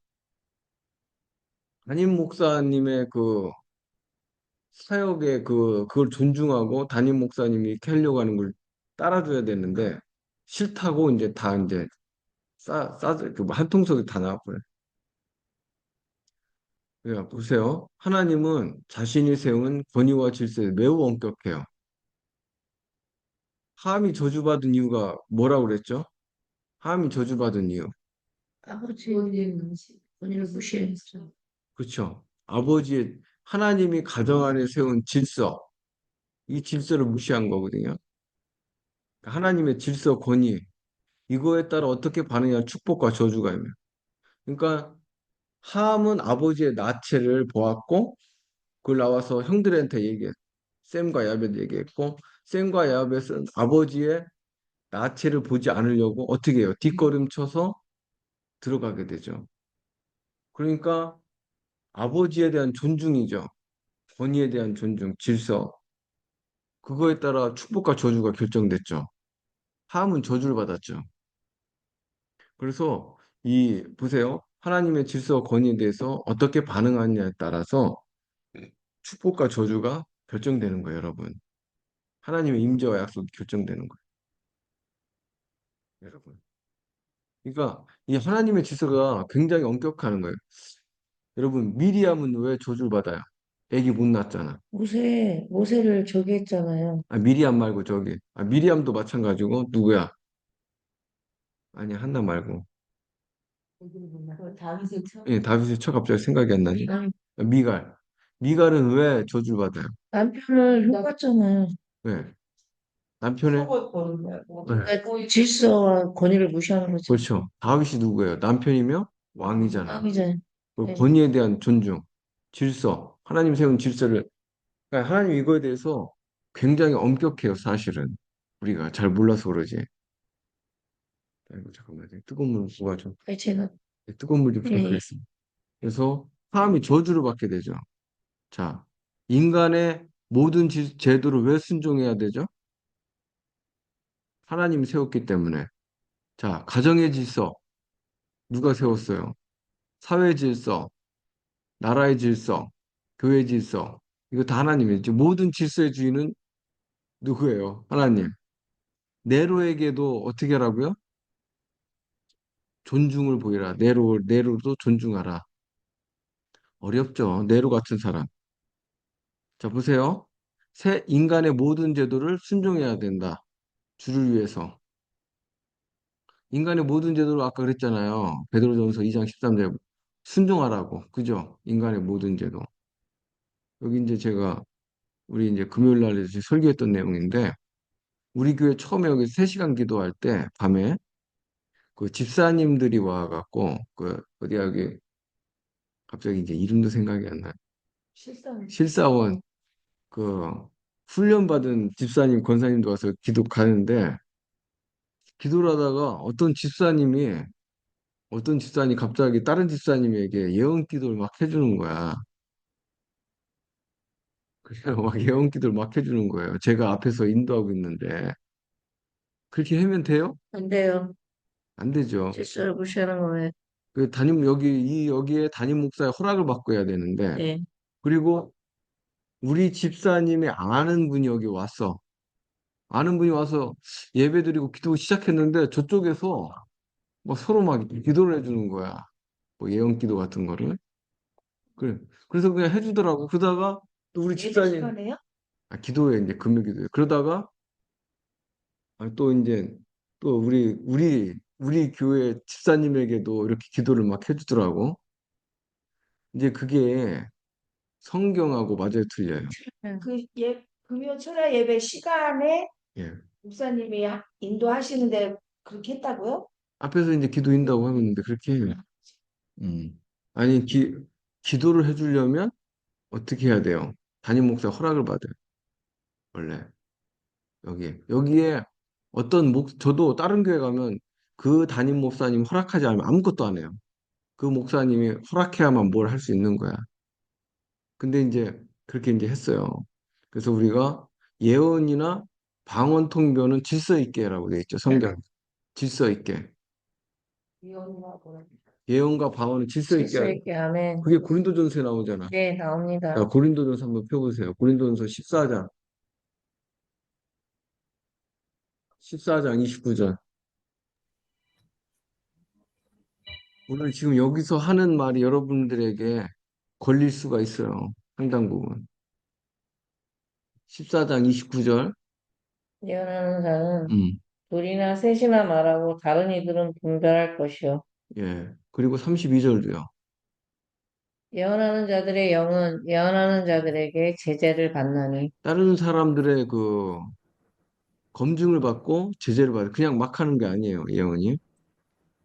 담임 목사님의 그 사역의 그걸 존중하고 담임 목사님이 이렇게 하려고 하는 걸 따라줘야 되는데 싫다고 이제 다 이제 한통속이 다 나왔고요. 그러니까 보세요. 하나님은 자신이 세운 권위와 질서에 매우 엄격해요. 함이 저주받은 이유가 뭐라고 그랬죠? 함이 저주받은 이유. 아버지의 권위를 무시했죠. 그렇죠. 하나님이 가정 안에 세운 질서, 이 질서를 무시한 거거든요. 그러니까 하나님의 질서, 권위, 이거에 따라 어떻게 반응이냐, 축복과 저주가 있면. 그러니까 함은 아버지의 나체를 보았고, 그걸 나와서 형들한테 얘기해. 셈과 야벳 얘기했고, 셈과 야벳은 아버지의 나체를 보지 않으려고 어떻게 해요? 뒷걸음 쳐서 들어가게 되죠. 그러니까 아버지에 대한 존중이죠. 권위에 대한 존중, 질서. 그거에 따라 축복과 저주가 결정됐죠. 함은 저주를 받았죠. 그래서 보세요. 하나님의 질서와 권위에 대해서 어떻게 반응하느냐에 따라서 축복과 저주가 결정되는 거예요, 여러분. 하나님의 임재와 약속이 결정되는 거예요, 여러분. 그러니까 이 하나님의 질서가 굉장히 엄격한 거예요. 여러분, 미리암은 왜 저주를 받아요? 애기 못 낳았잖아. 모세를 저기 했잖아요. 미리암 말고 미리암도 마찬가지고 누구야? 아니, 한나 말고. 다윗의 처 예, 다윗의 처 갑자기 생각이 안 나지? 남, 미갈. 미갈은 왜 저주를 받아요? 남편을 흉봤잖아요. 왜? 남편의 네, 그러니까 질서와 권위를 무시하는 거지. 그렇죠. 다윗이 누구예요? 남편이며 왕이잖아. 왕이잖아요. 그 네. 권위에 대한 존중, 질서, 하나님 세운 질서를 그러니까 하나님 이거에 대해서 굉장히 엄격해요, 사실은. 우리가 잘 몰라서 그러지. 아이고, 잠깐만요. 뜨거운 물 부어줘. 아니, 제가 뜨거운 물 좀 부탁드리겠습니다. 그래서 사람이 저주를 받게 되죠. 자, 인간의 모든 제도를 왜 순종해야 되죠? 하나님이 세웠기 때문에. 자, 가정의 질서 누가 세웠어요? 사회 질서, 나라의 질서, 교회 질서. 이거 다 하나님이죠. 모든 질서의 주인은 누구예요? 하나님. 네로에게도 어떻게 하라고요? 존중을 보이라. 네로도 존중하라. 어렵죠. 네로 같은 사람. 자, 보세요. 새 인간의 모든 제도를 순종해야 된다. 주를 위해서. 인간의 모든 제도를 아까 그랬잖아요. 베드로전서 2장 13절 순종하라고. 그죠? 인간의 모든 제도. 여기 이제 제가 우리 이제 금요일 날에 설교했던 내용인데 우리 교회 처음에 여기 3시간 기도할 때 밤에 그 집사님들이 와갖고 그 어디야 여기 갑자기 이제 이름도 생각이 안 나. 실상 실사원 그 훈련받은 집사님 권사님도 와서 기도 가는데 기도를 하다가 어떤 집사님이 갑자기 다른 집사님에게 예언 기도를 막 해주는 거야. 그래서 막 예언 기도를 막 해주는 거예요. 제가 앞에서 인도하고 있는데 그렇게 하면 돼요? 안 돼요. 안 되죠. 질서를 무시하는 거예요. 그 여기에 담임 목사의 허락을 받고 해야 되는데 네. 그리고 우리 집사님이 아는 분이 여기 왔어. 아는 분이 와서 예배드리고 기도 시작했는데 저쪽에서 막 서로 막 기도를 해주는 거야. 뭐 예언 기도 같은 거를. 그래. 그래서 그냥 해주더라고. 그러다가 또 우리 예배 집사님, 시간에요? 기도회, 이제 금요 기도회. 그러다가 또 이제 또 우리 교회 집사님에게도 이렇게 기도를 막 해주더라고. 이제 그게 성경하고 맞아요, 틀려요? 금요 철야 예배 시간에 예. 목사님이 인도하시는데 그렇게 했다고요? 앞에서 이제 기도인다고 하고 있는데 그렇게 해요. 아니, 기도를 해주려면 어떻게 해야 돼요? 담임 목사 허락을 받아요, 원래. 여기에 저도 다른 교회 가면 그 담임 목사님 허락하지 않으면 아무것도 안 해요. 그 목사님이 허락해야만 뭘 할 수 있는 거야. 근데 이제 그렇게 이제 했어요. 그래서 우리가 예언이나 방언 통변은 질서 있게라고 돼 있죠, 성경. 질서 있게. 위원과 뭐라 예언과 방언은 질서 질서 있게. 있게 하면 그게 고린도전서에 나오잖아. 네, 자, 나옵니다. 고린도전서 한번 펴보세요. 고린도전서 14장 29절. 오늘 지금 여기서 하는 말이 여러분들에게 걸릴 수가 있어요. 상당 부분. 14장 29절. 예언하는 자는 음, 둘이나 셋이나 말하고 다른 이들은 분별할 것이요. 예. 그리고 32절도요. 예언하는 자들의 영은 예언하는 자들에게 제재를 받나니. 다른 사람들의 그 검증을 받고 제재를 받아. 그냥 막 하는 게 아니에요. 예언이.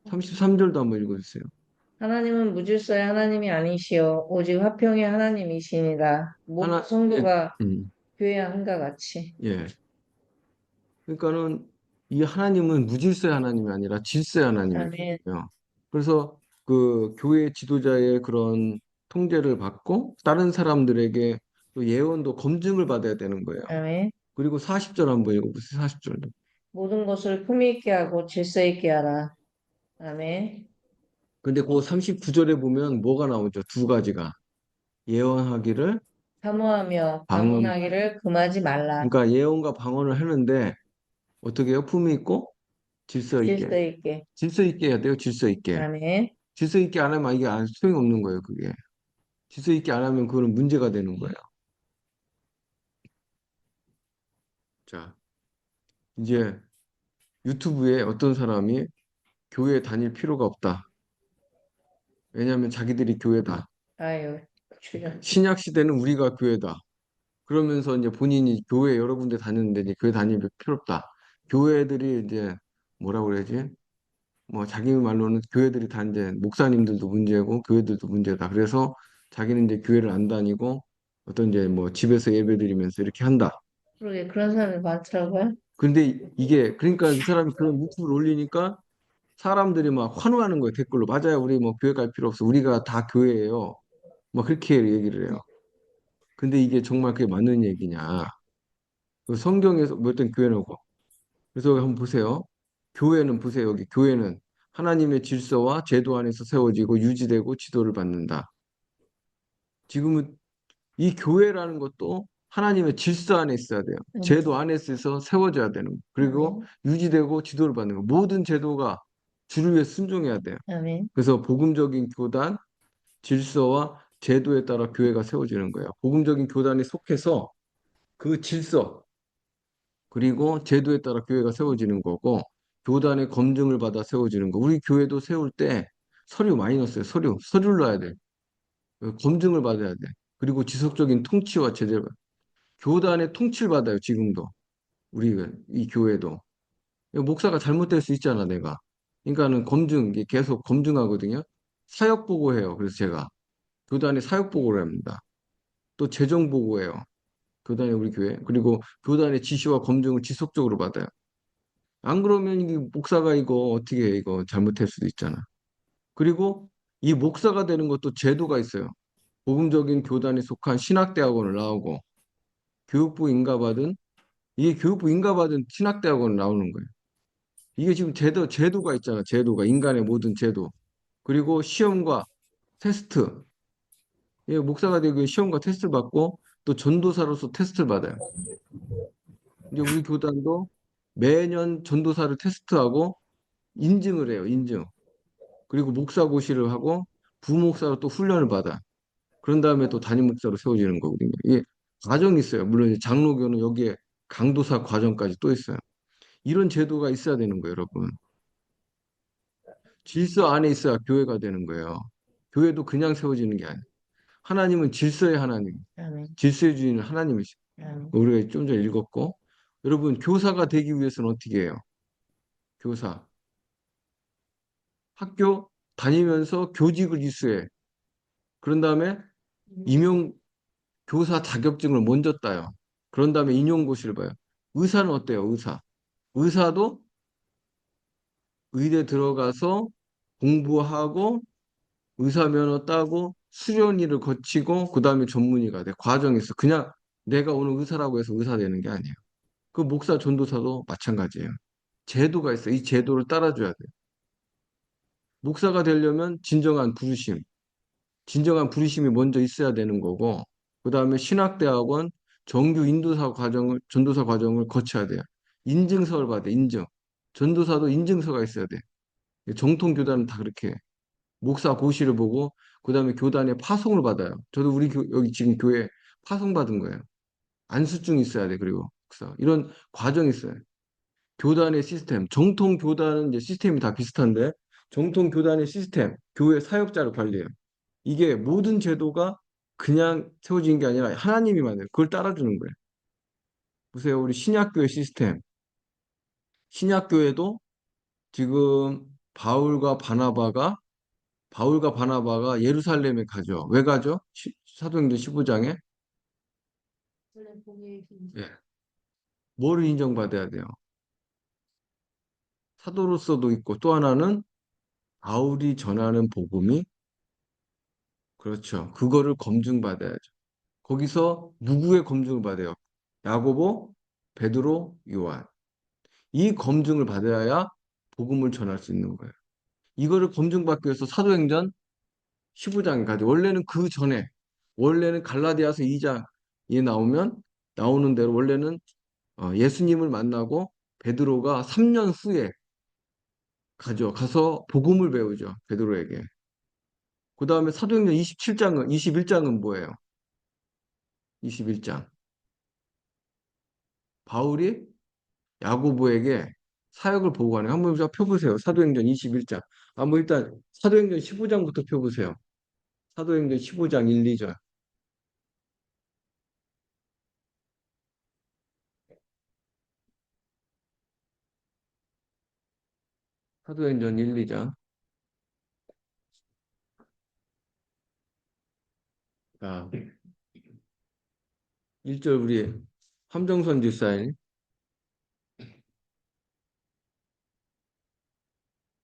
33절도 한번 읽어주세요. 하나님은 무질서의 하나님이 아니시요 오직 화평의 하나님이시니라. 모든 예, 성도가 음, 교회와 한가 같이. 예. 그러니까는 이 하나님은 무질서의 하나님이 아니라 질서의 아멘. 하나님이에요. 그래서 그 교회 지도자의 그런 통제를 받고 다른 사람들에게 또 예언도 검증을 받아야 되는 거예요. 아멘. 그리고 40절 한번 읽어보세요. 40절도. 모든 것을 품위 있게 하고 질서 있게 하라. 아멘. 근데 그 39절에 보면 뭐가 나오죠? 두 가지가. 예언하기를 사모하며 방언. 방언하기를 금하지 말라. 그러니까 예언과 방언을 하는데 어떻게 해요? 품위 있고 질서 있게. 질서 있게. 질서 있게 해야 돼요. 질서 있게. 아멘. 질서 있게 안 하면 이게 소용없는 거예요. 그게. 질서 있게 안 하면 그거는 문제가 되는 거예요. 자, 이제 유튜브에 어떤 사람이 교회 다닐 필요가 없다. 왜냐하면 자기들이 교회다. 아유, 출연. 신약 시대는 우리가 교회다. 그러면서 이제 본인이 교회 여러 군데 다녔는데 이제 교회 다닐 필요 없다. 교회들이 이제 뭐라고 그래야지? 뭐 자기 말로는 교회들이 다 이제 목사님들도 문제고 교회들도 문제다. 그래서 자기는 이제 교회를 안 다니고 어떤 이제 뭐 집에서 예배드리면서 이렇게 한다. 그러게 그런 사람이 많더라고요. 근데 이게 그러니까 이 사람이 그런 유튜브를 올리니까 사람들이 막 환호하는 거예요, 댓글로. 맞아요. 우리 뭐 교회 갈 필요 없어. 우리가 다 교회예요. 막 그렇게 얘기를 해요. 근데 이게 정말 그게 맞는 얘기냐? 그 성경에서 뭐 어떤 교회는 오고. 그래서 한번 보세요. 교회는 보세요. 여기 교회는 하나님의 질서와 제도 안에서 세워지고 유지되고 지도를 받는다. 지금은 이 교회라는 것도 하나님의 질서 안에 있어야 돼요. 아멘. 제도 안에 있어서 세워져야 되는 거. 그리고 아멘. 유지되고 지도를 받는 거. 모든 제도가 주를 위해 순종해야 돼요. 아멘. 그래서 복음적인 교단, 질서와 제도에 따라 교회가 세워지는 거예요. 복음적인 교단에 속해서 그 질서, 그리고 제도에 따라 교회가 세워지는 거고, 교단의 검증을 받아 세워지는 거. 우리 교회도 세울 때 서류 많이 넣었어요. 서류를 넣어야 돼. 검증을 받아야 돼. 그리고 지속적인 통치와 제재를 교단의 통치를 받아요, 지금도. 우리가, 이 교회도. 목사가 잘못될 수 있잖아, 내가. 그러니까는 이게 계속 검증하거든요. 사역 보고해요. 그래서 제가. 교단의 사역 보고를 합니다. 또 재정 보고해요. 교단의 우리 교회. 그리고 교단의 지시와 검증을 지속적으로 받아요. 안 그러면 이 목사가 이거 어떻게 해, 이거 잘못할 수도 있잖아. 그리고 이 목사가 되는 것도 제도가 있어요. 복음적인 교단에 속한 신학대학원을 나오고 교육부 인가받은 이게 교육부 인가받은 신학대학원을 나오는 거예요. 이게 지금 제도가 있잖아. 제도가 인간의 모든 제도. 그리고 시험과 테스트. 예, 목사가 되기 위해 시험과 테스트를 받고 또 전도사로서 테스트를 받아요. 이제 우리 교단도 매년 전도사를 테스트하고 인증을 해요. 인증. 그리고 목사고시를 하고 부목사로 또 훈련을 받아. 그런 다음에 또 담임 목사로 세워지는 거거든요. 이게 과정이 있어요. 물론 이제 장로교는 여기에 강도사 과정까지 또 있어요. 이런 제도가 있어야 되는 거예요, 여러분. 질서 안에 있어야 교회가 되는 거예요. 교회도 그냥 세워지는 게 아니에요. 하나님은 질서의 하나님, 아멘. 질서의 주인은 하나님이시죠. 아멘. 우리가 좀 전에 읽었고, 여러분, 교사가 되기 위해서는 어떻게 해요? 교사. 학교 다니면서 교직을 이수해. 그런 다음에 임용 교사 자격증을 먼저 따요. 그런 다음에 임용고시를 봐요. 의사는 어때요? 의사도 의대 들어가서 공부하고 의사 면허 따고 수련위를 거치고 그 다음에 전문의가 돼. 과정이 있어. 그냥 내가 오늘 의사라고 해서 의사 되는 게 아니에요. 그 목사 전도사도 마찬가지예요. 제도가 있어. 이 제도를 따라줘야 돼. 목사가 되려면 진정한 부르심이 먼저 있어야 되는 거고, 그 다음에 신학대학원 정규 전도사 과정을 거쳐야 돼요. 인증서를 받아, 인증. 전도사도 인증서가 있어야 돼. 정통 교단은 다 그렇게 해. 목사 고시를 보고, 그 다음에 교단에 파송을 받아요. 저도 여기 지금 교회 파송 받은 거예요. 안수증 있어야 돼, 그리고 목사. 이런 과정이 있어요. 교단의 시스템, 정통 교단은 이제 시스템이 다 비슷한데, 정통 교단의 시스템, 교회 사역자를 관리해요. 이게 모든 제도가 그냥 세워진 게 아니라 하나님이 만든 그걸 따라주는 거예요. 보세요. 우리 신약교회 시스템. 신약교회도 지금 바울과 바나바가 예루살렘에 가죠. 왜 가죠? 사도행전 15장에 예루살렘 공예의 빈 예. 뭐를 인정받아야 돼요? 사도로서도 있고 또 하나는 바울이 전하는 복음이 그렇죠. 그거를 검증받아야죠. 거기서 누구의 검증을 받아요? 야고보, 베드로, 요한. 이 검증을 받아야 복음을 전할 수 있는 거예요. 이거를 검증받기 위해서 사도행전 15장에 가죠. 원래는 갈라디아서 2장에 나오는 대로 원래는 예수님을 만나고 베드로가 3년 후에 가서 복음을 배우죠. 베드로에게. 그 다음에 사도행전 21장은 뭐예요? 21장. 바울이 야고보에게 사역을 보고하는 한번 펴보세요. 사도행전 21장. 한번 일단 사도행전 15장부터 펴보세요. 사도행전 15장 1, 2절. 사도행전 1, 2장. 자, 1절 우리 함정선 집사님.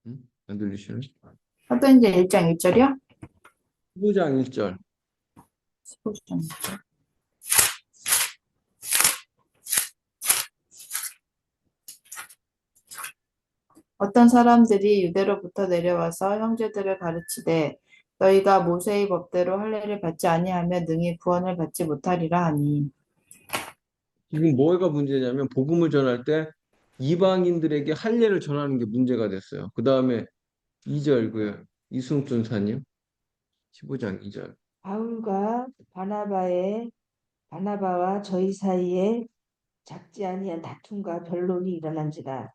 응? 안 들리시나요? 사도행전 1장 1절이요? 15장 1절. 15장. 어떤 사람들이 유대로부터 내려와서 형제들을 가르치되 너희가 모세의 법대로 할례를 받지 아니하면 능히 구원을 받지 못하리라 하니. 지금 뭐가 문제냐면 복음을 전할 때 이방인들에게 할례를 전하는 게 문제가 됐어요. 그 다음에 2절 이승욱 전사님 15장 2절. 바울과 바나바와 저희 사이에 작지 아니한 다툼과 변론이 일어난지라.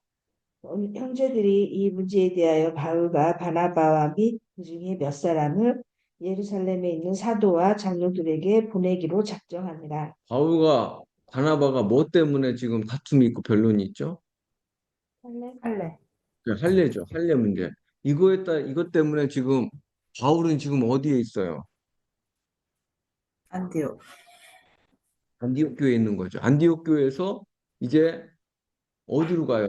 형제들이 이 문제에 대하여 바울과 바나바와 및 그중에 몇 사람을 예루살렘에 있는 사도와 장로들에게 보내기로 작정합니다. 바울과 바나바가 뭐 때문에 지금 다툼이 있고 변론이 있죠? 할례. 할례죠. 할례 문제. 이것 때문에 지금 바울은 지금 어디에 있어요? 안디옥. 안디옥 교회에 있는 거죠. 안디옥 교회에서 이제 어디로 가요?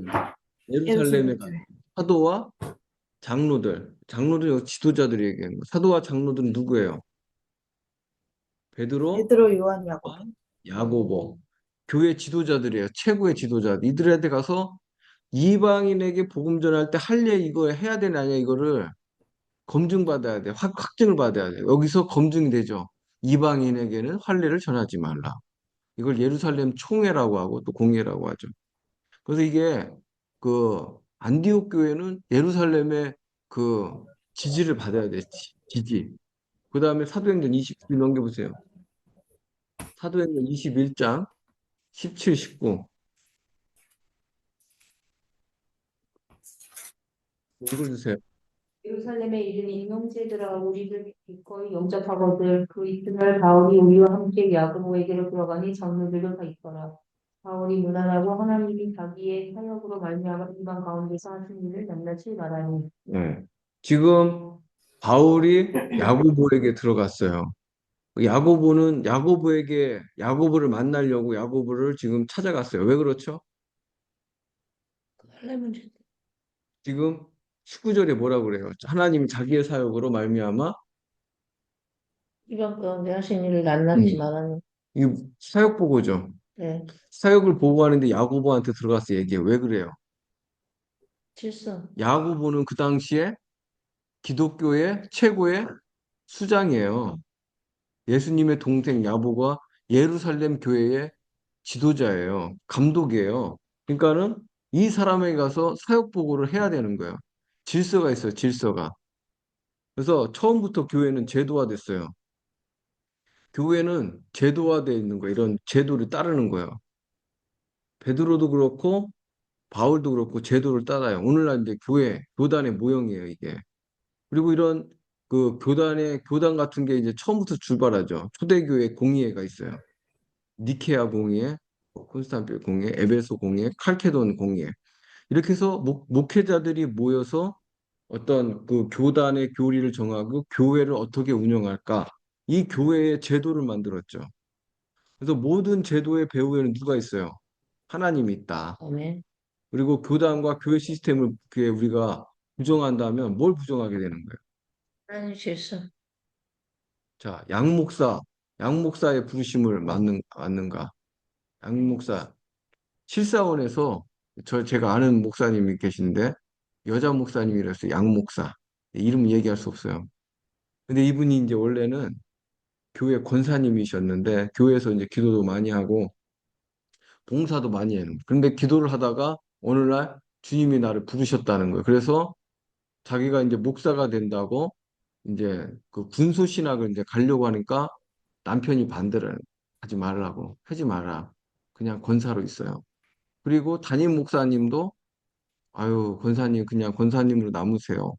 예루살렘에 예루살렘 가요. 교회. 사도와 장로들 지도자들이 얘기하는 거. 사도와 장로들은 누구예요? 베드로, 베드로, 요한, 야고보. 야고보. 교회 지도자들이에요. 최고의 지도자들. 이들한테 가서 이방인에게 복음 전할 때 할례 이거 해야 되냐 이거를 검증받아야 돼. 확증을 받아야 돼. 여기서 검증이 되죠. 이방인에게는 할례를 전하지 말라. 이걸 예루살렘 총회라고 하고 또 공회라고 하죠. 그래서 이게 그 안디옥 교회는 예루살렘의 그 지지를 받아야 돼. 지지. 그 다음에 사도행전 20일 넘겨보세요. 사도행전 21장 17, 19. 읽어주세요. 예루살렘에 이르니 형제들아 우리를 기꺼이 영접하거늘 그 이튿날 바울이 우리와 함께 야고보에게로 들어가니 장로들도 다 있더라. 바울이 무난하고 하나님이 자기의 사역으로 말미암아 이방 가운데서 하신 일을 낱낱이 말하니. 네. 지금 바울이 야고보에게 들어갔어요. 야고보를 만나려고 야고보를 지금 찾아갔어요. 왜 그렇죠? 할례 문제. 지금 19절에 뭐라고 그래요? 하나님이 자기의 사역으로 말미암아 이방 가운데 하신 일을 낱낱이 음, 말하니. 이 사역 보고죠. 네. 사역을 보고하는데 야고보한테 들어가서 얘기해. 왜 그래요? 질서. 야고보는 그 당시에 기독교의 최고의 수장이에요. 예수님의 동생 야고보가 예루살렘 교회의 지도자예요. 감독이에요. 그러니까는 이 사람에게 가서 사역 보고를 해야 되는 거예요. 질서가 있어요, 질서가. 그래서 처음부터 교회는 제도화됐어요. 교회는 제도화되어 있는 거예요. 이런 제도를 따르는 거예요. 베드로도 그렇고 바울도 그렇고 제도를 따라요. 오늘날 이제 교단의 모형이에요, 이게. 그리고 이런 그 교단 같은 게 이제 처음부터 출발하죠. 초대교회 공의회가 있어요. 니케아 공의회, 콘스탄티노 공의회, 에베소 공의회, 칼케돈 공의회. 이렇게 해서 목회자들이 모여서 어떤 그 교단의 교리를 정하고 교회를 어떻게 운영할까? 이 교회의 제도를 만들었죠. 그래서 모든 제도의 배후에는 누가 있어요? 하나님이 있다. 아멘. 그리고 교단과 교회 시스템을 그게 우리가 부정한다면 뭘 부정하게 되는 거예요? 하나님 질서. 자, 양 목사의 부르심을 맞는가? 양 목사 실사원에서 제가 아는 목사님이 계신데 여자 목사님이라서 양 목사 이름 얘기할 수 없어요. 근데 이분이 이제 원래는 교회 권사님이셨는데 교회에서 이제 기도도 많이 하고 봉사도 많이 해요. 그런데 기도를 하다가 어느 날 주님이 나를 부르셨다는 거예요. 그래서 자기가 이제 목사가 된다고 이제 그 군소 신학을 이제 가려고 하니까 남편이 반대를 하지 말라고 하지 마라. 그냥 권사로 있어요. 그리고 담임 목사님도 아유 권사님 그냥 권사님으로 남으세요.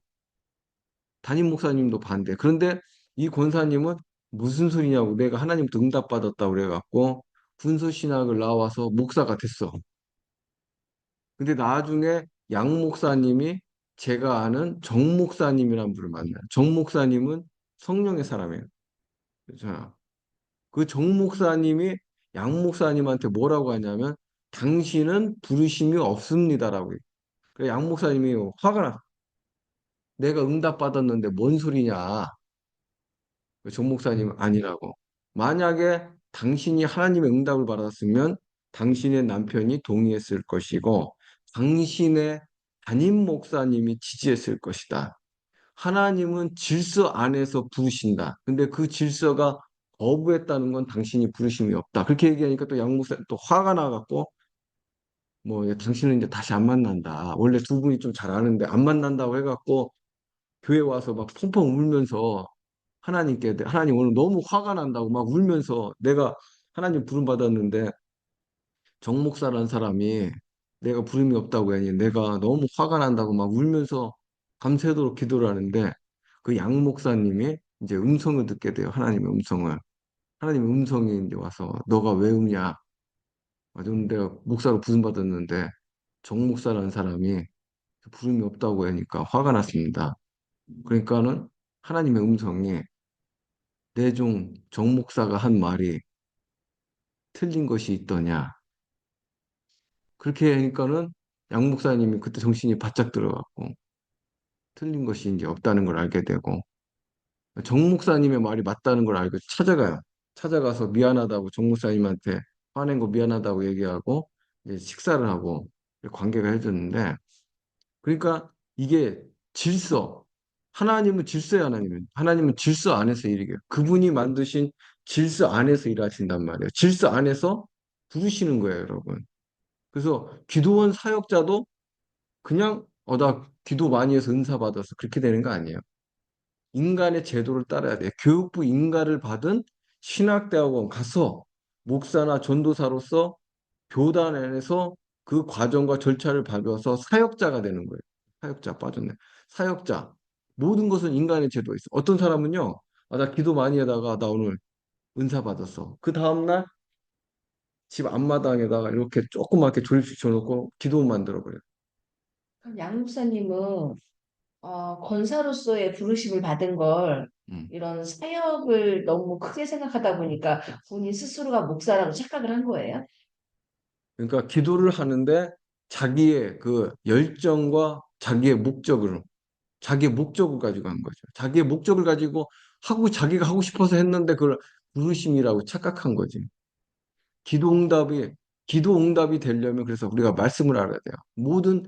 담임 목사님도 반대. 그런데 이 권사님은 무슨 소리냐고 내가 하나님부터 응답받았다고 그래갖고 군소 신학을 나와서 목사가 됐어. 근데 나중에 양 목사님이 제가 아는 정 목사님이라는 분을 만나요. 정 목사님은 성령의 사람이에요. 자, 그 정 목사님이 양 목사님한테 뭐라고 하냐면 당신은 부르심이 없습니다라고 해요. 그래서 양 목사님이 화가 나. 내가 응답받았는데 뭔 소리냐? 정 목사님 아니라고. 만약에 당신이 하나님의 응답을 받았으면 당신의 남편이 동의했을 것이고 당신의 담임 목사님이 지지했을 것이다. 하나님은 질서 안에서 부르신다. 근데 그 질서가 거부했다는 건 당신이 부르심이 없다. 그렇게 얘기하니까 또 양 목사 또 화가 나갖고 뭐 당신은 이제 다시 안 만난다. 원래 두 분이 좀 잘 아는데 안 만난다고 해갖고 교회 와서 막 펑펑 울면서 하나님께 하나님 오늘 너무 화가 난다고 막 울면서 내가 하나님 부름 받았는데 정 목사라는 사람이 내가 부름이 없다고 하니 내가 너무 화가 난다고 막 울면서 밤새도록 기도를 하는데 그 양 목사님이 이제 음성을 듣게 돼요. 하나님의 음성을. 하나님의 음성이 이제 와서 너가 왜 우냐? 좀 내가 목사로 부름 받았는데 정 목사라는 사람이 부름이 없다고 하니까 화가 났습니다. 그러니까는 하나님의 음성이 내 종 정 목사가 한 말이 틀린 것이 있더냐. 그렇게 하니까는 양 목사님이 그때 정신이 바짝 들어갔고 틀린 것이 이제 없다는 걸 알게 되고 정 목사님의 말이 맞다는 걸 알고 찾아가요. 찾아가서 미안하다고 정 목사님한테 화낸 거 미안하다고 얘기하고 이제 식사를 하고 관계가 해졌는데 그러니까 이게 질서 하나님은 질서의 하나님은 하나님은 질서 안에서 일이게요. 그분이 만드신 질서 안에서 일하신단 말이에요. 질서 안에서 부르시는 거예요, 여러분. 그래서 기도원 사역자도 그냥 나 기도 많이 해서 은사 받아서 그렇게 되는 거 아니에요. 인간의 제도를 따라야 돼요. 교육부 인가를 받은 신학대학원 가서 목사나 전도사로서 교단 안에서 그 과정과 절차를 밟아서 사역자가 되는 거예요. 사역자 빠졌네. 사역자. 모든 것은 인간의 제도에 있어. 어떤 사람은요, 나 기도 많이 하다가 나 오늘 은사 받았어. 그 다음날 집 앞마당에다가 이렇게 조그맣게 조립식 쳐놓고 기도 만들어 버려요. 그럼 양 목사님은 권사로서의 부르심을 받은 걸 음. 이런 사역을 너무 크게 생각하다 보니까 본인 스스로가 목사라고 착각을 한 거예요. 그러니까 기도를 하는데 자기의 그 열정과 자기의 목적을 가지고 한 거죠. 자기의 목적을 가지고 자기가 하고 싶어서 했는데 그걸 부르심이라고 착각한 거지. 기도 응답이, 기도 응답이 되려면 그래서 우리가 말씀을 알아야 돼요. 모든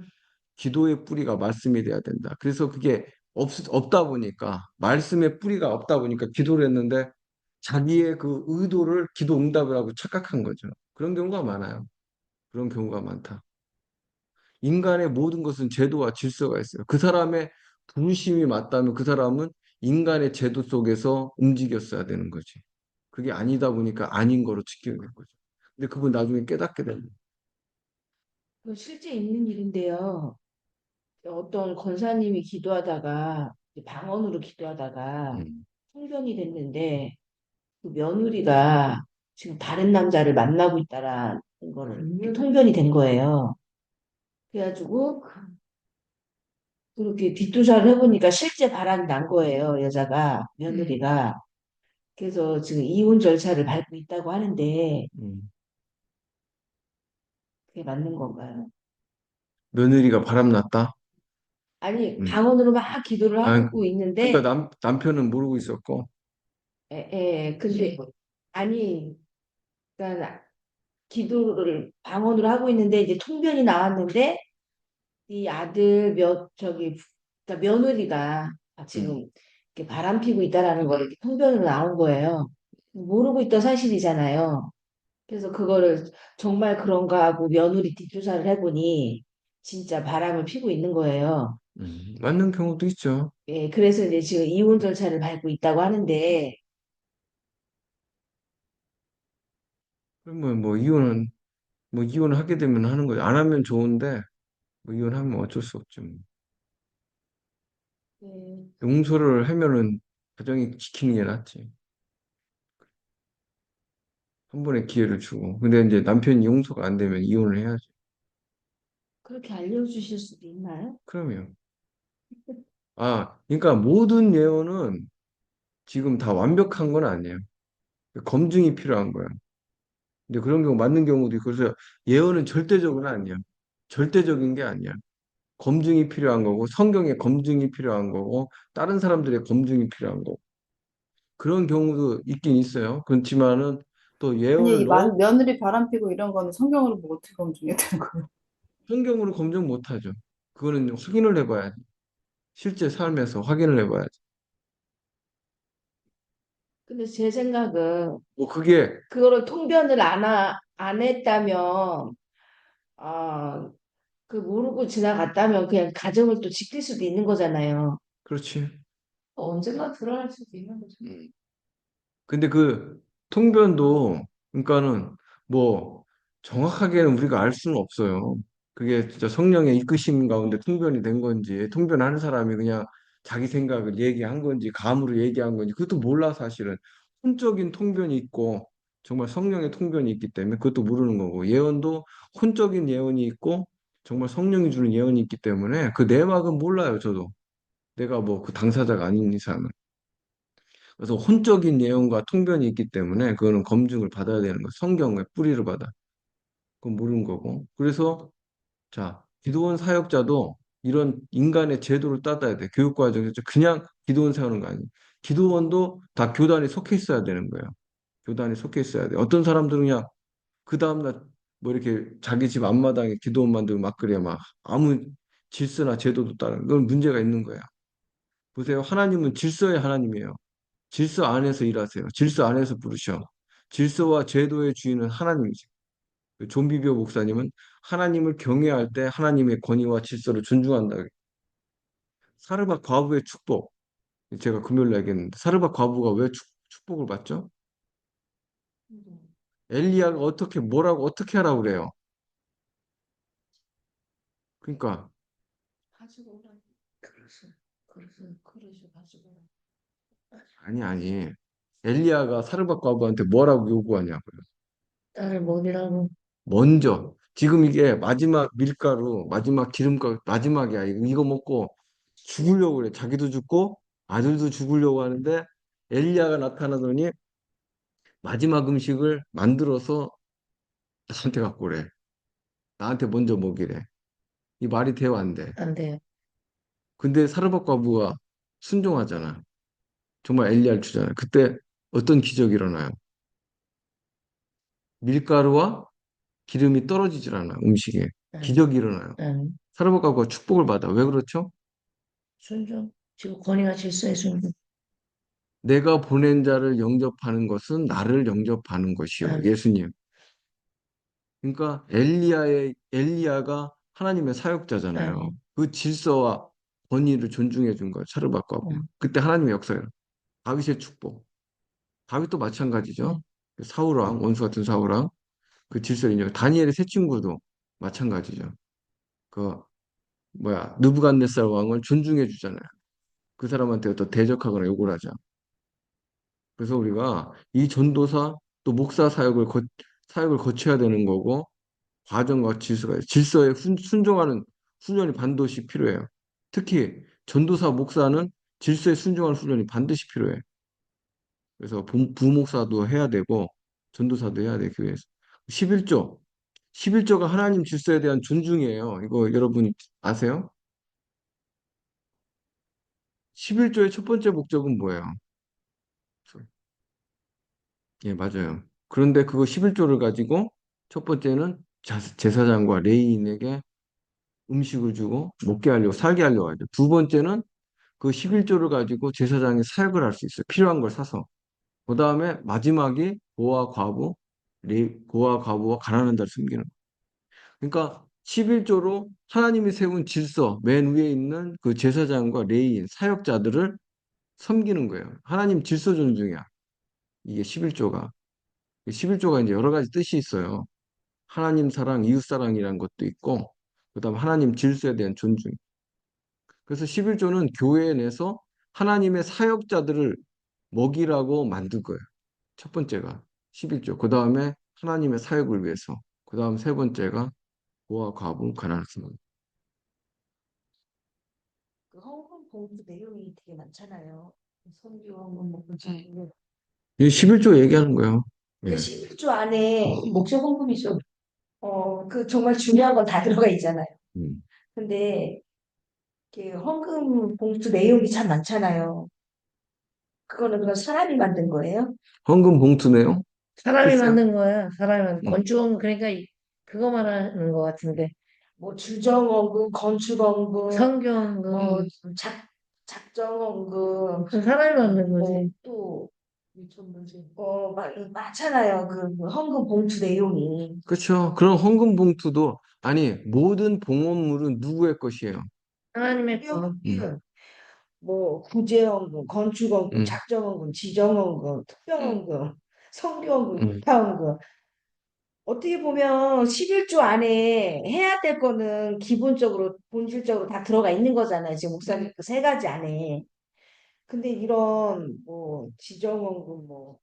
기도의 뿌리가 말씀이 돼야 된다. 그래서 그게 없다 보니까, 말씀의 뿌리가 없다 보니까 기도를 했는데 자기의 그 의도를 기도 응답이라고 착각한 거죠. 그런 경우가 많아요. 그런 경우가 많다. 인간의 모든 것은 제도와 질서가 있어요. 그 사람의 부르심이 맞다면 그 사람은 인간의 제도 속에서 움직였어야 되는 거지. 그게 아니다 보니까 아닌 거로 지키는 거죠. 근데 그분 나중에 깨닫게 됩니다. 그 실제 있는 일인데요. 어떤 권사님이 기도하다가 방언으로 기도하다가 음. 통변이 됐는데 그 며느리가 지금 다른 남자를 만나고 있다라는 거를 이렇게 통변이 된 거예요. 그래가지고 그렇게 뒷조사를 해보니까 실제 바람이 난 거예요, 여자가, 며느리가. 그래서 지금 이혼 절차를 밟고 있다고 하는데 음. 그게 맞는 건가요? 며느리가 바람났다? 아니, 음. 방언으로 막 기도를 아, 하고 그러니까 있는데, 남편은 모르고 있었고, 근데, 아니, 그러니까 기도를 방언으로 하고 있는데, 이제 통변이 나왔는데, 이 아들 그러니까 며느리가 음. 지금 이렇게 바람 피고 있다라는 걸 이렇게 통변으로 나온 거예요. 모르고 있던 사실이잖아요. 그래서 그거를 정말 그런가 하고 며느리 뒷조사를 해보니 진짜 바람을 피고 있는 거예요. 맞는 경우도 있죠. 그래서 이제 지금 이혼 절차를 밟고 있다고 하는데, 그러면 뭐 이혼을 하게 되면 하는 거죠. 안 하면 좋은데, 뭐 이혼하면 어쩔 수 없죠. 뭐. 네, 용서를 하면은 가정이 지키는 게 낫지. 한 번의 기회를 주고. 근데 이제 남편이 용서가 안 되면 이혼을 해야지. 그렇게 알려주실 수도 있나요? 그러면. 그러니까 모든 예언은 지금 다 완벽한 건 아니에요. 검증이 필요한 거야. 근데 그런 경우 맞는 경우도 있고, 그래서 예언은 절대적은 아니야. 절대적인 게 아니야. 검증이 필요한 거고, 성경의 검증이 필요한 거고, 다른 사람들의 검증이 필요한 거고. 그런 경우도 있긴 있어요. 그렇지만은 또 아니, 이 예언을 며느리 바람피고 이런 거는 성경으로 뭐 어떻게 검증해야 되는 거예요? 성경으로 검증 못 하죠. 그거는 확인을 해봐야지. 실제 삶에서 확인을 해봐야지. 근데 제 생각은 뭐 그게 그거를 통변을 안 했다면, 아, 그 모르고 지나갔다면 그냥 가정을 또 지킬 수도 있는 거잖아요. 그렇지. 언젠가 드러날 수도 있는 거죠. 음. 근데 그 통변도 그러니까는 뭐 정확하게는 우리가 알 수는 없어요. 그게 진짜 성령의 이끄심 가운데 통변이 된 건지 통변하는 사람이 그냥 자기 생각을 얘기한 건지 감으로 얘기한 건지 그것도 몰라 사실은. 혼적인 통변이 있고 정말 성령의 통변이 있기 때문에 그것도 모르는 거고 예언도 혼적인 예언이 있고 정말 성령이 주는 예언이 있기 때문에 그 내막은 몰라요 저도. 내가 뭐 그 당사자가 아닌 이상은. 그래서 혼적인 예언과 통변이 있기 때문에 그거는 검증을 받아야 되는 거. 성경의 뿌리를 받아. 그건 모르는 거고. 그래서 자, 기도원 사역자도 이런 인간의 제도를 따라야 돼. 교육 과정에서 그냥 기도원 세우는 거 아니에요. 기도원도 다 교단에 속해 있어야 되는 거예요. 교단에 속해 있어야 돼. 어떤 사람들은 그냥 그 다음날 뭐 이렇게 자기 집 앞마당에 기도원 만들고 막 그래 막 아무 질서나 제도도 따르는 그건 문제가 있는 거야. 보세요. 하나님은 질서의 하나님이에요. 질서 안에서 일하세요. 질서 안에서 부르셔. 질서와 제도의 주인은 하나님이죠. 그 존 비비오 목사님은 하나님을 경외할 때 하나님의 권위와 질서를 존중한다. 사르밧 과부의 축복. 제가 금요일 얘기했는데 사르밧 과부가 왜 축복을 받죠? 엘리야가 어떻게 뭐라고 어떻게 하라고 그래요? 그러니까 가지고 오라. 그릇을 가지고 오라. 아니 엘리야가 사르밧 과부한테 뭐라고 요구하냐고요. 딸을 먹이라고. 먼저 지금 이게 마지막 밀가루, 마지막 기름가루, 마지막이야. 이거 먹고 죽으려고 그래. 자기도 죽고 아들도 죽으려고 하는데 엘리야가 나타나더니 마지막 음식을 만들어서 나한테 갖고 그래. 나한테 먼저 먹이래. 이 말이 돼요, 안 돼? 안 돼요. 근데 사르밧 과부가 순종하잖아. 정말 엘리야를 주잖아. 그때 어떤 기적이 일어나요? 밀가루와 기름이 떨어지질 않아, 음식에. 응, 기적이 일어나요. 응. 사르밧 과부가 축복을 받아. 왜 그렇죠? 순종. 지금 권위가 질서의 순종. 내가 보낸 자를 영접하는 것은 나를 영접하는 것이요. 응, 예수님. 그러니까 엘리야가 하나님의 사역자잖아요. 응, 그 질서와 권위를 존중해 준 거예요. 차르박과 응, 그때 하나님의 역사예요. 다윗의 축복. 다윗도 마찬가지죠. 응. 사울왕, 원수 같은 사울왕. 그 질서를 인정. 다니엘의 세 친구도 마찬가지죠. 그 뭐야 느부갓네살 왕을 존중해 주잖아요. 그 사람한테 또 대적하거나 욕을 하자. 그래서 우리가 이 전도사 또 목사 사역을 거쳐야 되는 거고 과정과 질서에 순종하는 훈련이 반드시 필요해요. 특히 전도사 목사는 질서에 순종하는 훈련이 반드시 필요해. 그래서 부목사도 해야 되고 전도사도 해야 돼 교회에서. 11조. 11조가 하나님 질서에 대한 존중이에요. 이거 여러분 아세요? 11조의 첫 번째 목적은 뭐예요? 예, 맞아요. 그런데 그거 11조를 가지고 첫 번째는 제사장과 레위인에게 음식을 주고 먹게 하려고 살게 하려고 하죠. 두 번째는 그 11조를 가지고 제사장이 사역을 할 수 있어요. 필요한 걸 사서. 그 다음에 마지막이 고아 과부와 가난한 자를 섬기는 거. 그러니까 11조로 하나님이 세운 질서 맨 위에 있는 그 제사장과 레위인 사역자들을 섬기는 거예요. 하나님 질서 존중이야. 이게 11조가. 11조가 이제 여러 가지 뜻이 있어요. 하나님 사랑, 이웃 사랑이라는 것도 있고, 그다음 하나님 질서에 대한 존중. 그래서 11조는 교회 내에서 하나님의 사역자들을 먹이라고 만든 거예요. 첫 번째가 11조. 그다음에 하나님의 사역을 위해서. 그다음 세 번째가 고아, 과부, 가난한 사람. 그 헌금 봉투 내용이 되게 많잖아요. 선교 헌금 뭐 네. 그런 이 11조 얘기하는 거예요. 그 예. 11조 안에 목적 헌금이죠. 그 정말 중요한 건 다 들어가 있잖아요. 음. 근데 이렇게 헌금 봉투 내용이 참 많잖아요. 그거는 그냥 사람이 만든 거예요? 헌금 봉투네요. 사람이 글쎄요. 만든 거야. 사람이 만든 음. 건축 그러니까 그거 말하는 것 같은데 뭐 주정헌금, 건축헌금, 성경 뭐 작정헌금, 그 사람이 만든 뭐 거지. 또 많잖아요. 그 헌금 봉투 내용이. 그렇죠. 그런 헌금 봉투도 아니 모든 봉헌물은 누구의 것이에요? 하나님의 거. 음, 뭐 구제헌금, 건축헌금, 음, 작정헌금, 지정헌금, 특별헌금, 성교헌금, 음. 이타헌금. 어떻게 보면 11조 안에 해야 될 거는 기본적으로 본질적으로 다 들어가 있는 거잖아요. 지금 목사님 그 세 가지 안에. 근데 이런 뭐 지정헌금, 뭐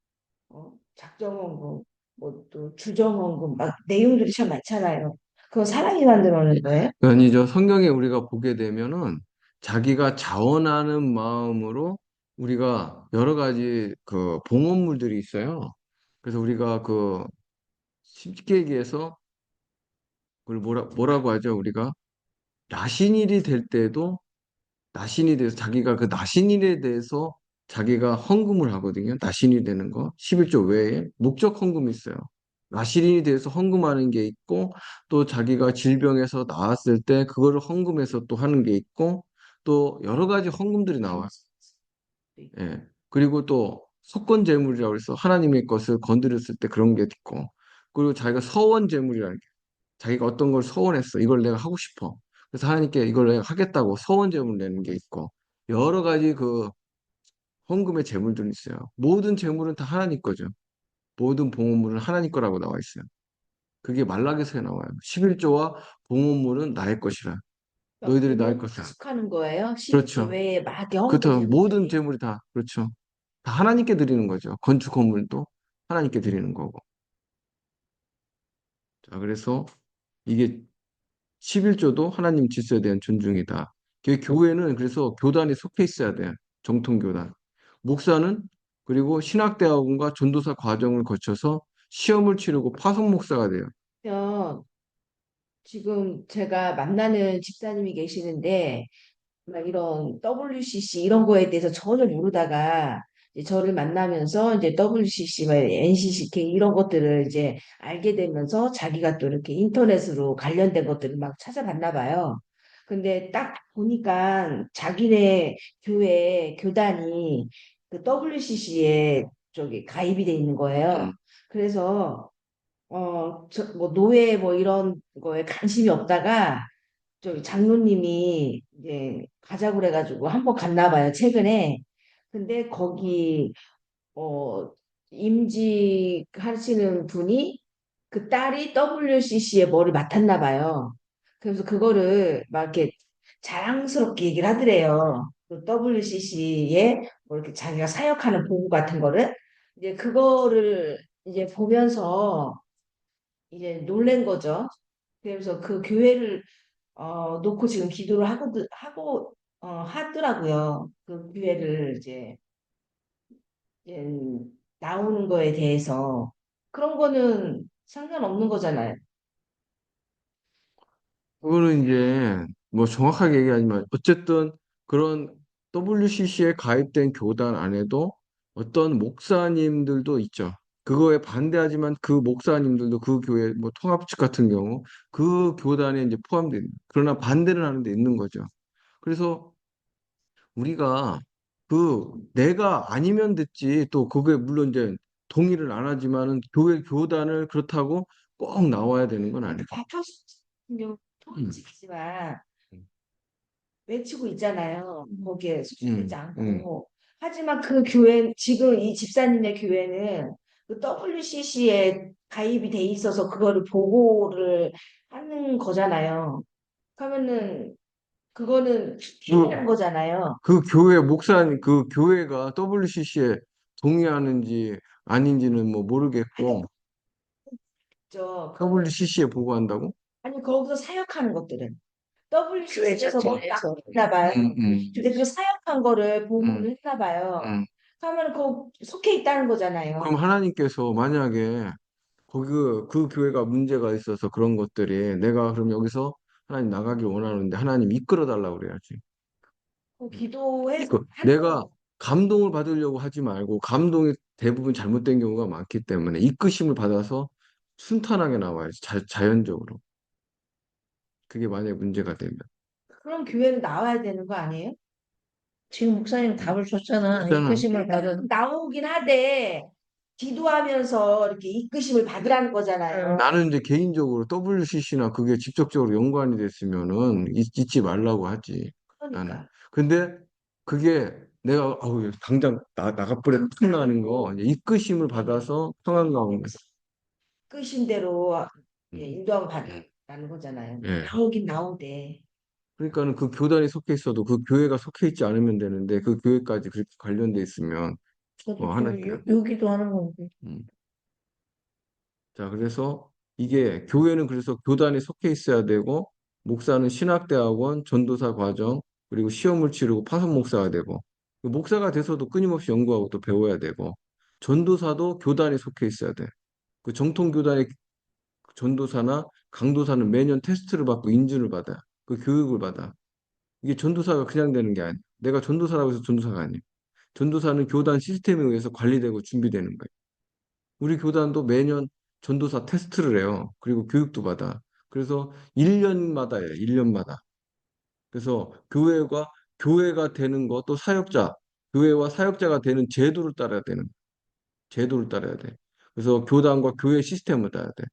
작정헌금, 뭐 또 주정헌금 막 내용들이 참 많잖아요. 그건 사람이 만들어낸 거예요? 아니죠. 성경에 우리가 보게 되면은 자기가 자원하는 마음으로 우리가 여러 가지 그 봉헌물들이 있어요. 그래서 우리가 그 쉽게 얘기해서 그걸 뭐라고 하죠? 우리가 나신일이 될 때도 나신이 돼서 자기가 그 나신일에 대해서 자기가 헌금을 하거든요. 나신이 되는 거. 11조 외에 목적 헌금이 있어요. 나신이 돼서 헌금하는 게 있고 또 자기가 질병에서 나았을 때 그거를 헌금해서 또 하는 게 있고 또 여러 가지 헌금들이 나와요. 예. 그리고 또 석권 제물이라고 해서 하나님의 것을 건드렸을 때 그런 게 있고 그리고 자기가 서원 제물이라는 게 자기가 어떤 걸 서원했어. 이걸 내가 하고 싶어. 그래서 하나님께 이걸 내가 하겠다고 서원 제물 내는 게 있고 여러 가지 그 헌금의 제물들이 있어요. 모든 제물은 다 하나님 거죠. 모든 봉헌물은 하나님 거라고 나와 있어요. 그게 말라기서에 나와요. 11조와 봉헌물은 나의 것이라. 그러니까 너희들이 나의 본인이 것이라. 속하는 거예요. 11조 그렇죠. 외에 막 이렇게 헌금 그렇죠. 모든 제물들이. 제물이 다 그렇죠. 다 하나님께 드리는 거죠. 건축 건물도 하나님께 드리는 거고. 자, 그래서 이게 11조도 하나님 질서에 대한 존중이다. 교회는 그래서 교단이 속해 있어야 돼요. 정통교단. 목사는 그리고 신학대학원과 전도사 과정을 거쳐서 시험을 치르고 파송 목사가 돼요. 그러면 지금 제가 만나는 집사님이 계시는데 막 이런 WCC 이런 거에 대해서 전혀 모르다가 이제 저를 만나면서 이제 WCC, 막 NCCK 이런 것들을 이제 알게 되면서 자기가 또 이렇게 인터넷으로 관련된 것들을 막 찾아봤나 봐요. 근데 딱 보니까 자기네 교회 교단이 그 WCC에 저기 가입이 돼 있는 거예요. 음. 그래서 뭐 노예 뭐 이런 거에 관심이 없다가 저기 장로님이 이제 가자고 그래가지고 한 번 갔나 봐요, 최근에. 근데 거기 어 임직하시는 분이 그 딸이 WCC의 뭐를 맡았나 봐요. 그래서 그거를 막 이렇게 자랑스럽게 얘기를 하더래요. 그 WCC에 뭐 이렇게 자기가 사역하는 보고 같은 거를 이제 그거를 이제 보면서 이제 놀란 거죠. 그래서 그 교회를 놓고 지금 기도를 하더라고요. 그 교회를 이제 나오는 거에 대해서 그런 거는 상관없는 거잖아요. 그거는 이제 뭐 정확하게 얘기하지만 어쨌든 그런 WCC에 가입된 교단 안에도 어떤 목사님들도 있죠. 그거에 반대하지만 그 목사님들도 그 교회 뭐 통합 측 같은 경우 그 교단에 이제 포함돼 있는 그러나 반대를 하는 데 있는 거죠. 그래서 우리가 그 내가 아니면 됐지 또 그게 물론 이제 동의를 안 하지만은 교회 교단을 그렇다고 꼭 나와야 되는 건 아니고. 표같은 경우 음, 통지지만 외치고 있잖아요. 거기에 수준되지 음. 않고. 하지만 그 교회, 지금 이 집사님의 교회는 그 WCC에 가입이 돼 있어서 그거를 보고를 하는 거잖아요. 그러면은 그거는 피해라는 그, 거잖아요. 그 교회 목사님, 그 교회가 WCC에 동의하는지 아닌지는 뭐 모르겠고, 그죠? WCC에 보고한다고? 아니 거기서 사역하는 것들은 교회 WCC에서 뭐 딱 자체에서. 했나 봐요. 근데 그 사역한 거를 음, 보고를 했나 봐요. 음. 그러면 그 속해 있다는 거잖아요. 그럼 하나님께서 만약에 거기 그 교회가 문제가 있어서 그런 것들이 내가 그럼 여기서 하나님 나가길 원하는데 하나님 이끌어 달라고 그래야지. 기도해서 내가 감동을 받으려고 하지 말고 감동이 대부분 잘못된 경우가 많기 때문에 이끄심을 받아서 순탄하게 나와야지. 자연적으로. 그게 만약에 문제가 되면. 그런 교회는 나와야 되는 거 아니에요? 지금 목사님 답을 줬잖아. 있잖아. 이끄심을 받은. 나오긴 하되 기도하면서 이렇게 이끄심을 받으라는 거잖아요. 나는 이제 개인적으로 WCC나 그게 직접적으로 연관이 됐으면은 잊지 말라고 하지. 나는. 그러니까 근데 그게 내가 아우 당장 나가버려 탁 나는 거 이제 이끄심을 받아서 평안 가운데. 끄신 대로 음. 인도하고 받으라는 거잖아요. 예. 나오긴 나오되 그러니까는 그 교단이 속해 있어도 그 교회가 속해 있지 않으면 되는데 그 교회까지 그렇게 관련돼 있으면 저도 하나님께서. 요기도 하는 건데. 음. 자, 그래서 이게 교회는 그래서 교단에 속해 있어야 되고 목사는 신학대학원, 전도사 과정, 그리고 시험을 치르고 파송 목사가 되고 그 목사가 돼서도 끊임없이 연구하고 또 배워야 되고 전도사도 교단에 속해 있어야 돼. 그 정통 교단의 전도사나 강도사는 매년 테스트를 받고 인준을 받아. 그 교육을 받아. 이게 전도사가 그냥 되는 게 아니야. 내가 전도사라고 해서 전도사가 아니야. 전도사는 교단 시스템에 의해서 관리되고 준비되는 거예요. 우리 교단도 매년 전도사 테스트를 해요. 그리고 교육도 받아. 그래서 1년마다 해요. 1년마다. 그래서 교회가 되는 것, 또 사역자, 교회와 사역자가 되는 제도를 따라야 되는, 제도를 따라야 돼. 그래서 교단과 교회 시스템을 따라야 돼.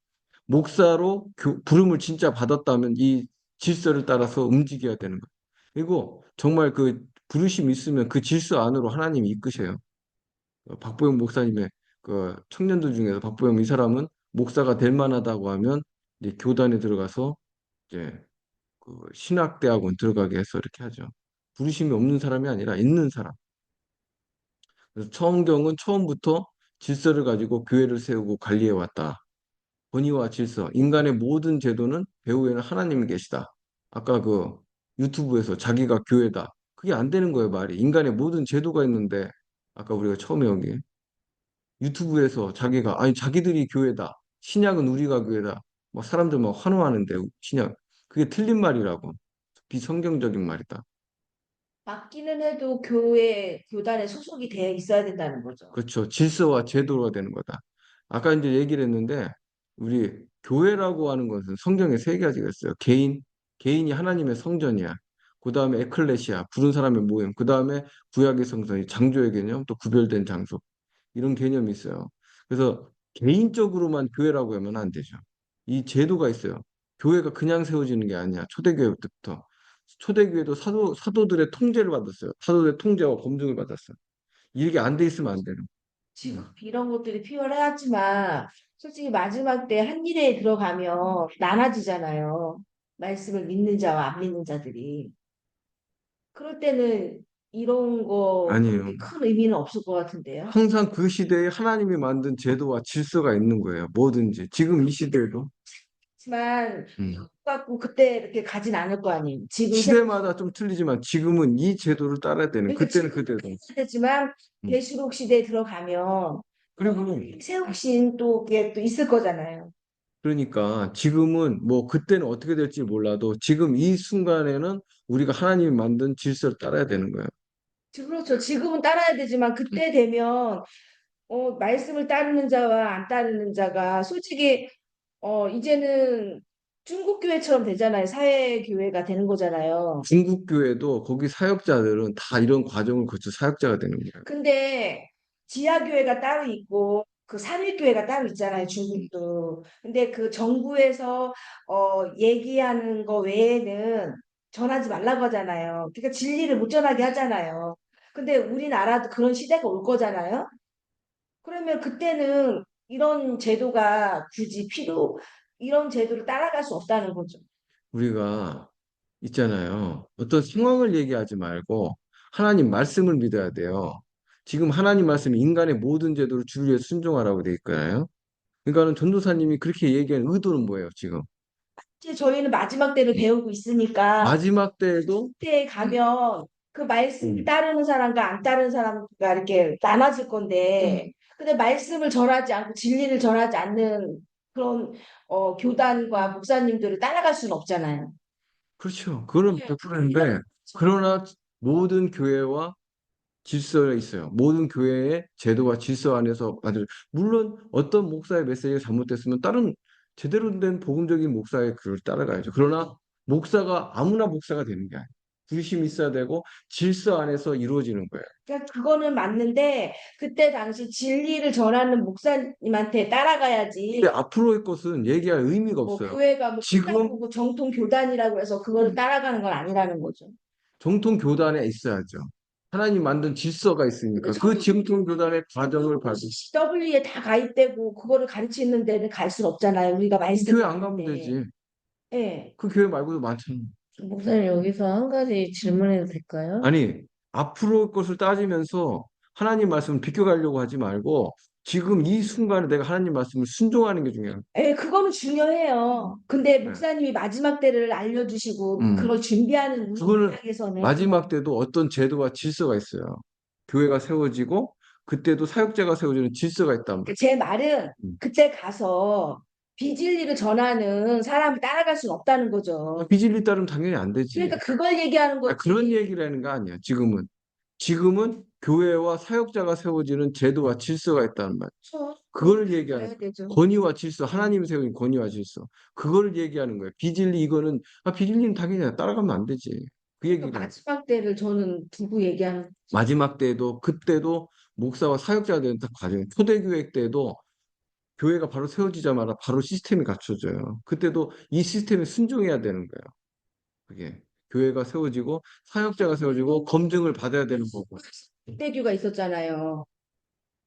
목사로 부름을 진짜 받았다면 이 질서를 따라서 움직여야 되는 거예요. 그리고 정말 그 부르심 있으면 그 질서 안으로 하나님이 이끄셔요. 박보영 목사님의 그 청년들 중에서 박보영 이 사람은 목사가 될 만하다고 하면 이제 교단에 들어가서 이제 그 신학대학원 들어가게 해서 이렇게 하죠. 부르심이 없는 사람이 아니라 있는 사람. 그래서 처음경은 처음부터 질서를 가지고 교회를 세우고 관리해 왔다. 권위와 질서, 인간의 모든 제도는 배후에는 하나님이 계시다. 아까 그 유튜브에서 자기가 교회다. 그게 안 되는 거예요, 말이. 인간의 모든 제도가 있는데 아까 우리가 처음에 여기 유튜브에서 자기가 아니 자기들이 교회다. 신약은 우리가 교회다. 막 사람들 막 환호하는데 신약 그게 틀린 말이라고. 비성경적인 말이다. 맡기는 해도 교회 교단에 소속이 되어 있어야 된다는 거죠. 그렇죠. 질서와 제도가 되는 거다. 아까 이제 얘기를 했는데 우리 교회라고 하는 것은 성경에 세 가지가 있어요. 개인이 하나님의 성전이야. 그 다음에 에클레시아, 부른 사람의 모임. 그 다음에 구약의 성전이 장조의 개념, 또 구별된 장소. 이런 개념이 있어요. 그래서 개인적으로만 교회라고 하면 안 되죠. 이 제도가 있어요. 교회가 그냥 세워지는 게 아니야. 초대교회 때부터. 초대교회도 사도들의 통제를 받았어요. 사도들의 통제와 검증을 받았어요. 이게 안 돼 있으면 안 되는. 지금 이런 것들이 필요하지만 솔직히 마지막 때 한 일에 들어가면 나눠지잖아요. 말씀을 믿는 자와 안 믿는 자들이. 그럴 때는 이런 거 아니에요. 그렇게 큰 의미는 없을 것 같은데요. 항상 그 시대에 하나님이 만든 제도와 질서가 있는 거예요. 뭐든지. 지금 이 시대에도. 하지만 음. 갖고 그때 이렇게 가진 않을 거 아니에요. 지금 시대마다 좀 틀리지만 지금은 이 제도를 따라야 되는. 그러니까 그때는 지금 그때도. 되지만 음. 계시록 시대에 들어가면 그리고 세우신 또 그게 또 있을 거잖아요. 그러니까 지금은 뭐 그때는 어떻게 될지 몰라도 지금 이 순간에는 우리가 하나님이 만든 질서를 따라야 되는 거예요. 그렇죠. 지금은 따라야 되지만 그때 되면 말씀을 따르는 자와 안 따르는 자가 솔직히 이제는 중국 교회처럼 되잖아요. 사회 교회가 되는 거잖아요. 중국 교회도 거기 사역자들은 다 이런 과정을 거쳐 사역자가 되는 거예요. 근데 지하 교회가 따로 있고 그 삼위 교회가 따로 있잖아요. 중국도. 근데 그 정부에서 얘기하는 거 외에는 전하지 말라고 하잖아요. 그러니까 진리를 못 전하게 하잖아요. 근데 우리나라도 그런 시대가 올 거잖아요. 그러면 그때는 이런 제도가 굳이 이런 제도를 따라갈 수 없다는 거죠. 우리가 있잖아요. 어떤 상황을 얘기하지 말고 하나님 말씀을 믿어야 돼요. 지금 하나님 말씀이 인간의 모든 제도를 주를 위해 순종하라고 돼 있잖아요. 그러니까는 전도사님이 그렇게 얘기한 의도는 뭐예요, 지금? 이제 저희는 마지막 때를 배우고 있으니까 마지막 때에도 그때에 가면 그 말씀 음, 따르는 사람과 안 따르는 사람과 이렇게 나눠질 건데 근데 말씀을 전하지 않고 진리를 전하지 않는 그런 교단과 목사님들을 따라갈 수는 없잖아요. 그렇죠. 그거는 100%인데 그러나 모든 교회와 질서가 있어요. 모든 교회의 제도와 질서 안에서 만들. 물론 어떤 목사의 메시지가 잘못됐으면 다른 제대로 된 복음적인 목사의 글을 따라가야죠. 그러나 목사가 아무나 목사가 되는 게 아니에요. 부르심이 있어야 되고 질서 안에서 이루어지는 거예요. 그러니까 그거는 맞는데 그때 당시 진리를 전하는 목사님한테 따라가야지. 근데 앞으로의 것은 얘기할 의미가 뭐 없어요. 교회가 뭐 지금 끝나고 정통 교단이라고 해서 그거를 따라가는 건 아니라는 거죠. 정통 교단에 있어야죠. 하나님 만든 질서가 있으니까 그 정통 교단의 과정을 밟고 W에 다 가입되고 그거를 가르치는 데는 갈 수 없잖아요. 우리가 말씀 교회 안 가면 받는데. 되지. 예. 그 교회 말고도 많잖아. 목사님 여기서 한 가지 질문해도 될까요? 아니, 앞으로 것을 따지면서 하나님 말씀을 비껴가려고 하지 말고 지금 이 순간에 내가 하나님 말씀을 순종하는 게 중요해요. 예, 그거는 중요해요. 근데 네. 목사님이 마지막 때를 알려주시고 음. 그걸 준비하는 우리 그거는 입장에서는 마지막 때도 어떤 제도와 질서가 있어요. 교회가 세워지고 그때도 사역자가 세워지는 질서가 있단 말이에요. 제 말은 음. 그때 가서 비진리를 전하는 사람이 따라갈 수는 없다는 거죠. 비진리 따르면 당연히 안 되지. 그러니까 그걸 얘기하는 거지. 그런 얘기를 하는 거 아니야. 지금은 교회와 사역자가 세워지는 제도와 질서가 있다는 말. 그렇죠. 그걸 얘기하는 그래야 되죠. 권위와 질서, 하나님이 세운 권위와 질서. 그걸 얘기하는 거예요. 비진리 이거는 비진리는 당연히 따라가면 안 되지. 그 그러니까 얘기를. 마지막 때를 저는 두고 얘기하는 거죠. 마지막 때도 그때도 목사와 사역자가 되는 과정. 초대교회 때도 교회가 바로 세워지자마자 바로 시스템이 갖춰져요. 그때도 이 시스템에 순종해야 되는 거예요. 그게 교회가 세워지고 사역자가 세워지고 검증을 받아야 되는 거고. 유대교가 있었잖아요.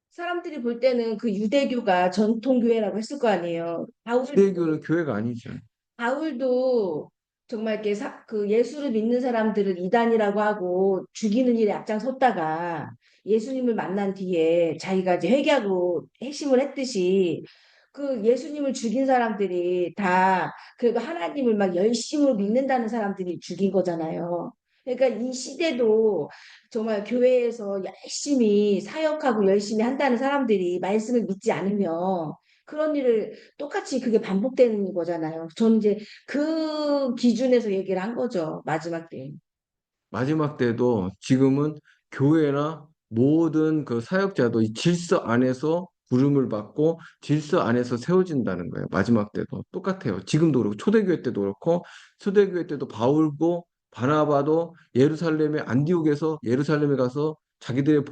사람들이 볼 때는 그 유대교가 전통교회라고 했을 거 아니에요. 유대교는 교회가 아니죠. 바울도 정말 이렇게 그 예수를 믿는 사람들을 이단이라고 하고 죽이는 일에 앞장섰다가 예수님을 만난 뒤에 자기가 이제 회개하고 핵심을 했듯이 그 예수님을 죽인 사람들이 다 그래도 하나님을 막 열심으로 믿는다는 사람들이 죽인 거잖아요. 그러니까 이 시대도 정말 교회에서 열심히 사역하고 열심히 한다는 사람들이 말씀을 믿지 않으면 그런 일을 똑같이 그게 반복되는 거잖아요. 저는 이제 그 기준에서 얘기를 한 거죠. 마지막 때. 마지막 때도 지금은 교회나 모든 그 사역자도 이 질서 안에서 부름을 받고 질서 안에서 세워진다는 거예요. 마지막 때도 똑같아요. 지금도 그렇고 초대교회 때도 그렇고 초대교회 때도 바울고 바나바도 예루살렘의 안디옥에서 예루살렘에 가서 자기들의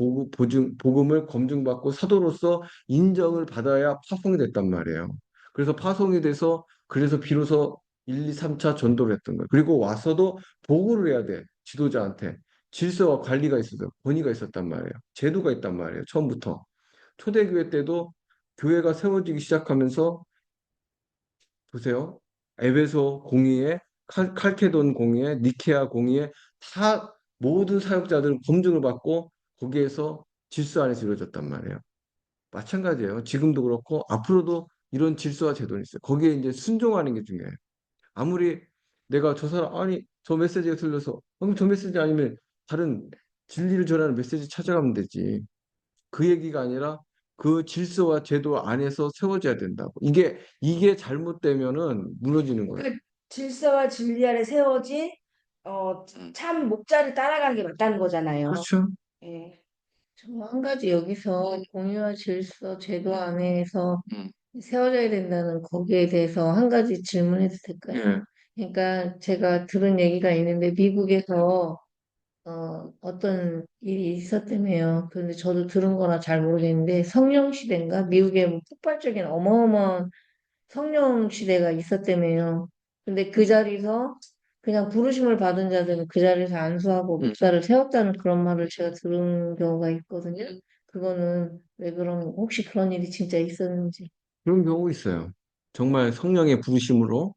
복음을 검증받고 사도로서 인정을 받아야 파송이 됐단 말이에요. 그래서 파송이 돼서 그래서 비로소 1, 2, 3차 전도를 했던 거예요. 그리고 와서도 보고를 해야 돼. 지도자한테. 질서와 관리가 있어서 권위가 있었단 말이에요. 제도가 있단 말이에요. 처음부터. 초대교회 때도 교회가 세워지기 시작하면서 보세요. 에베소 공의회, 칼케돈 공의회, 니케아 공의회 다 모든 사역자들은 검증을 받고 거기에서 질서 안에서 이루어졌단 말이에요. 마찬가지예요. 지금도 그렇고 앞으로도 이런 질서와 제도는 있어요. 거기에 이제 순종하는 게 중요해요. 아무리 내가 저 사람, 아니, 저 메시지가 들려서, 그럼 저 메시지 아니면 다른 진리를 전하는 메시지 찾아가면 되지. 그 얘기가 아니라 그 질서와 제도 안에서 세워져야 된다고. 이게 잘못되면은 무너지는 거예요. 그러니까 질서와 진리 아래 세워진 참 목자를 따라가는 게 맞다는 거잖아요. 그렇죠. 예. 저 한 가지 여기서 공유와 질서, 제도 안에서 세워져야 된다는 거기에 대해서 한 가지 질문해도 될까요? 예. 그러니까 제가 들은 얘기가 있는데 미국에서 어떤 일이 있었다며요. 그런데 저도 들은 거라 잘 모르겠는데 성령 시대인가? 미국에 뭐 폭발적인 어마어마한 성령 시대가 있었다며요. 근데 그 자리에서 그냥 부르심을 받은 자들은 그 자리에서 안수하고 목사를 세웠다는 그런 말을 제가 들은 경우가 있거든요. 그거는 왜 그런, 혹시 그런 일이 진짜 있었는지. 그런 경우 있어요. 정말 성령의 부르심으로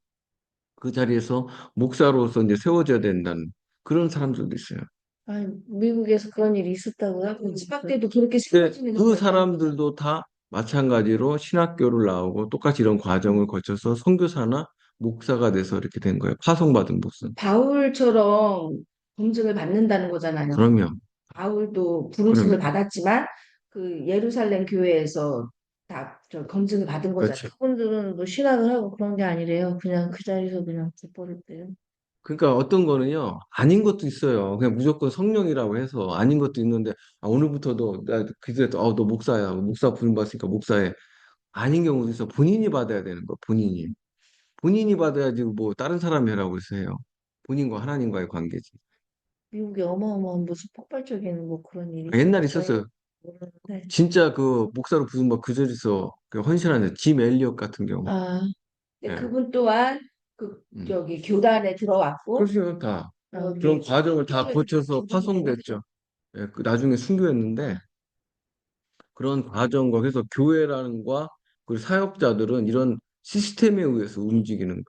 그 자리에서 목사로서 이제 세워져야 된다는 그런 사람들도 있어요. 아니, 미국에서 그런 일이 있었다고요? 마지막 때도 그렇게 근데 세워지는 그 거예요. 사람들도 다 마찬가지로 신학교를 나오고 똑같이 이런 과정을 거쳐서 선교사나 목사가 돼서 이렇게 된 거예요. 파송받은 목사. 바울처럼 검증을 받는다는 거잖아요. 그러면 바울도 부르심을 그러면 받았지만 그 예루살렘 교회에서 다 저 검증을 받은 그렇죠. 거잖아요. 그분들은 뭐 신학을 하고 그런 게 아니래요. 그냥 그 자리에서 그냥 족보를 때요. 그러니까 어떤 거는요, 아닌 것도 있어요. 그냥 무조건 성령이라고 해서 아닌 것도 있는데, 오늘부터 나 그때 너 목사야. 목사 부름 받으니까 목사해. 아닌 경우도 있어. 본인이 받아야 되는 거, 본인이. 본인이 받아야지 뭐 다른 사람이 하라고 해서 해요. 본인과 하나님과의 관계지. 미국에 어마어마한 무슨 폭발적인 뭐 그런 일이 옛날에 있었어요. 있었어요. 모르는데. 진짜 그 목사로 부름 받그 자리에서 그 헌신하는 짐 엘리엇 같은 경우. 아, 근데 예. 그분 또한 그 음. 저기 교단에 들어왔고 그렇죠. 다. 그런 여기 과정을 다 선교에서 거쳐서 전도되고 파송됐죠. 예, 나중에 순교했는데, 그런 과정과 그래서 교회라는 과 그리고 사역자들은 이런 시스템에 의해서 움직이는 거예요.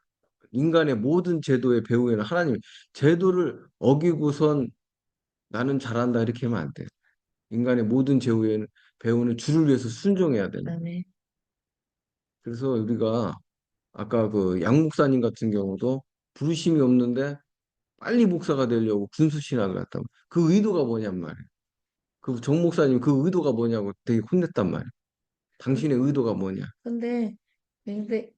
인간의 모든 제도의 배후에는 하나님이 제도를 어기고선 나는 잘한다 이렇게 하면 안 돼요. 인간의 모든 제후에는 배우는 주를 위해서 순종해야 되는 거예요. 그다음에 그래서 우리가 아까 그 양 목사님 같은 경우도 부르심이 없는데 빨리 목사가 되려고 군수 신학을 했단 말이에요. 그 의도가 뭐냔 말이에요. 그 정 목사님 그 의도가 뭐냐고 되게 혼냈단 말이에요. 당신의 의도가 뭐냐. 근데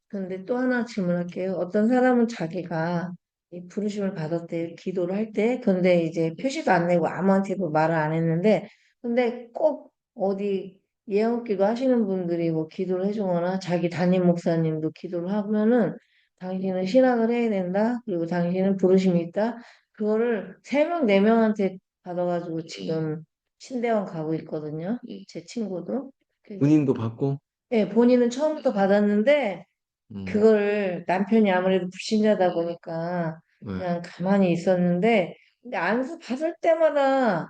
근데 또 하나 질문할게요. 어떤 사람은 자기가 이 부르심을 받았대, 기도를 할 때, 근데 이제 표시도 안 내고 아무한테도 말을 안 했는데, 근데 꼭 어디 예언기도 하시는 분들이 뭐 기도를 해주거나 자기 담임 목사님도 기도를 하면은 당신은 신학을 해야 된다. 그리고 당신은 부르심이 있다. 그거를 세 명, 네 명한테 받아가지고 지금 신대원 가고 있거든요. 제 친구도. 본인도 받고 예, 본인은 처음부터 받았는데, 음, 그거를 남편이 아무래도 불신자다 보니까 네. 그냥 가만히 있었는데, 근데 안수 받을 때마다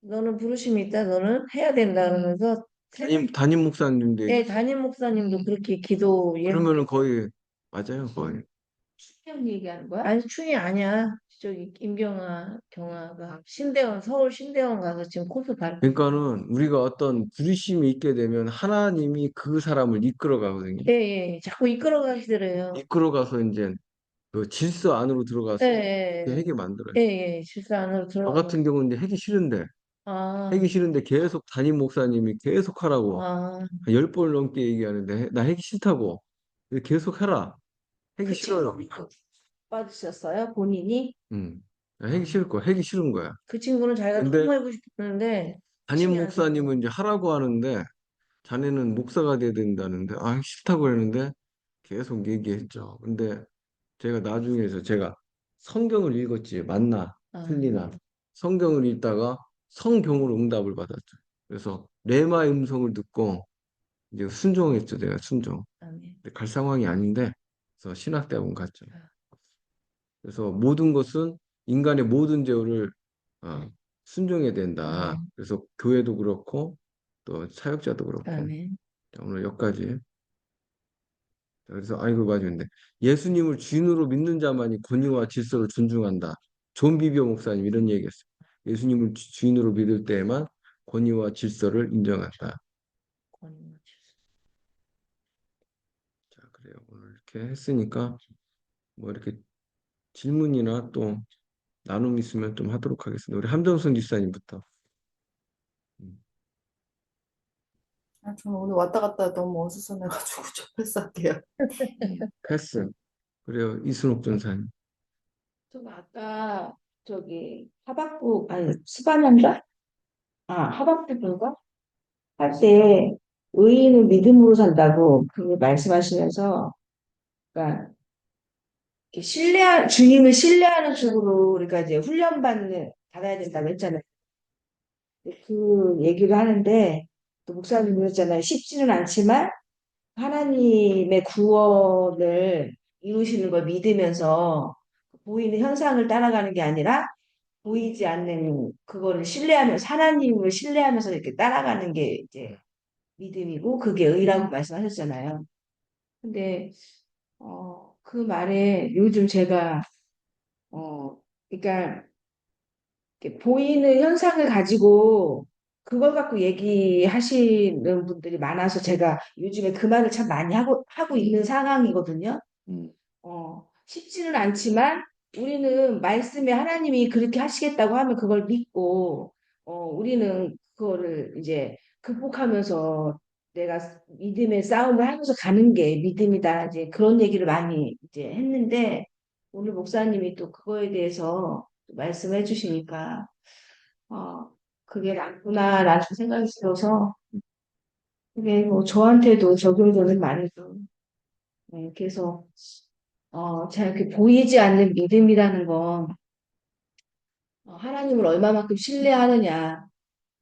너는 부르심이 있다, 너는 해야 된다 그러면서, 담임 목사님도 예, 담임 목사님도 그렇게 기도 그러면은 예언, 거의 맞아요, 거의. 수령 얘기하는 거야? 아니, 충이 아니야. 저기, 경아가 서울 신대원 가서 지금 코스 밟고 있어. 그러니까는 우리가 어떤 부르심이 있게 되면 하나님이 그 사람을 이끌어 가거든요. 예, 예, 자꾸 이끌어 가시더래요. 이끌어 가서 이제 그 질서 안으로 예, 들어가서 예, 하게 만들어요. 예, 예, 질서 안으로 저 들어가고. 같은 경우는 이제 아, 하기 싫은데 계속 담임 목사님이 계속 하라고 아. 한 10번 넘게 얘기하는데 나 하기 싫다고 계속 해라. 하기 그 싫어요. 친구 받으셨어요? 본인이? 하기 싫을 거야. 하기 싫은 거야. 그 친구는 자기가 근데 통보하고 싶었는데 담임 힘이 안 들어서. 목사님은 이제 하라고 하는데 자네는 목사가 돼야 된다는데 싫다고 했는데 계속 얘기했죠. 근데 제가 성경을 읽었지 맞나 아, 틀리나 성경을 읽다가 성경으로 응답을 받았죠. 그래서 레마의 음성을 듣고 이제 순종했죠. 내가 순종. 아니, 근데 갈 상황이 아닌데 그래서 신학대학원 갔죠. 아, 그래서 모든 것은 인간의 모든 죄를 어, 순종해야 된다. 아멘, 그래서 교회도 그렇고 또 사역자도 그렇고 아멘. 자, 오늘 여기까지. 자, 그래서 아이고 맞는데 예수님을 주인으로 믿는 자만이 권위와 질서를 존중한다. 존 비비오 목사님 이런 얘기했어요. 예수님을 주인으로 믿을 때에만 권위와 질서를 인정한다. 권위와 질서. 자, 그래요. 오늘 이렇게 했으니까 뭐 이렇게 질문이나 또 나눔 있으면 좀 하도록 하겠습니다. 우리 함정선 집사님부터. 음, 저는 오늘 왔다 갔다 너무 어수선해가지고 좀 패스할게요. 패스. 그래요. 이순옥 전사님. 저 아까 저기 하박국 아니 스바냐인가? 하박국인가? 할 때 의인은 믿음으로 산다고 그 말씀하시면서 그러니까 이렇게 주님을 신뢰하는 쪽으로 우리가 이제 받아야 된다고 했잖아요. 그 얘기를 하는데 또 목사님 그랬잖아요. 쉽지는 않지만 하나님의 구원을 이루시는 걸 믿으면서 보이는 현상을 따라가는 게 아니라 보이지 않는 그거를 신뢰하면서 하나님을 신뢰하면서 이렇게 따라가는 게 이제 믿음이고 그게 의라고 말씀하셨잖아요. 근데 그 말에 요즘 제가 그러니까 이렇게 보이는 현상을 가지고 그걸 갖고 얘기하시는 분들이 많아서 제가 요즘에 그 말을 참 많이 하고 있는 상황이거든요. 음, 쉽지는 않지만 우리는 말씀에 하나님이 그렇게 하시겠다고 하면 그걸 믿고, 우리는 그거를 이제 극복하면서 내가 믿음의 싸움을 하면서 가는 게 믿음이다. 이제 그런 얘기를 많이 이제 했는데, 오늘 목사님이 또 그거에 대해서 말씀해 주시니까 어, 그게 맞구나라는 생각이 들어서 그게 뭐 저한테도 적용되는 말이죠. 네, 그래서 제가 이렇게 보이지 않는 믿음이라는 건 하나님을 얼마만큼 신뢰하느냐,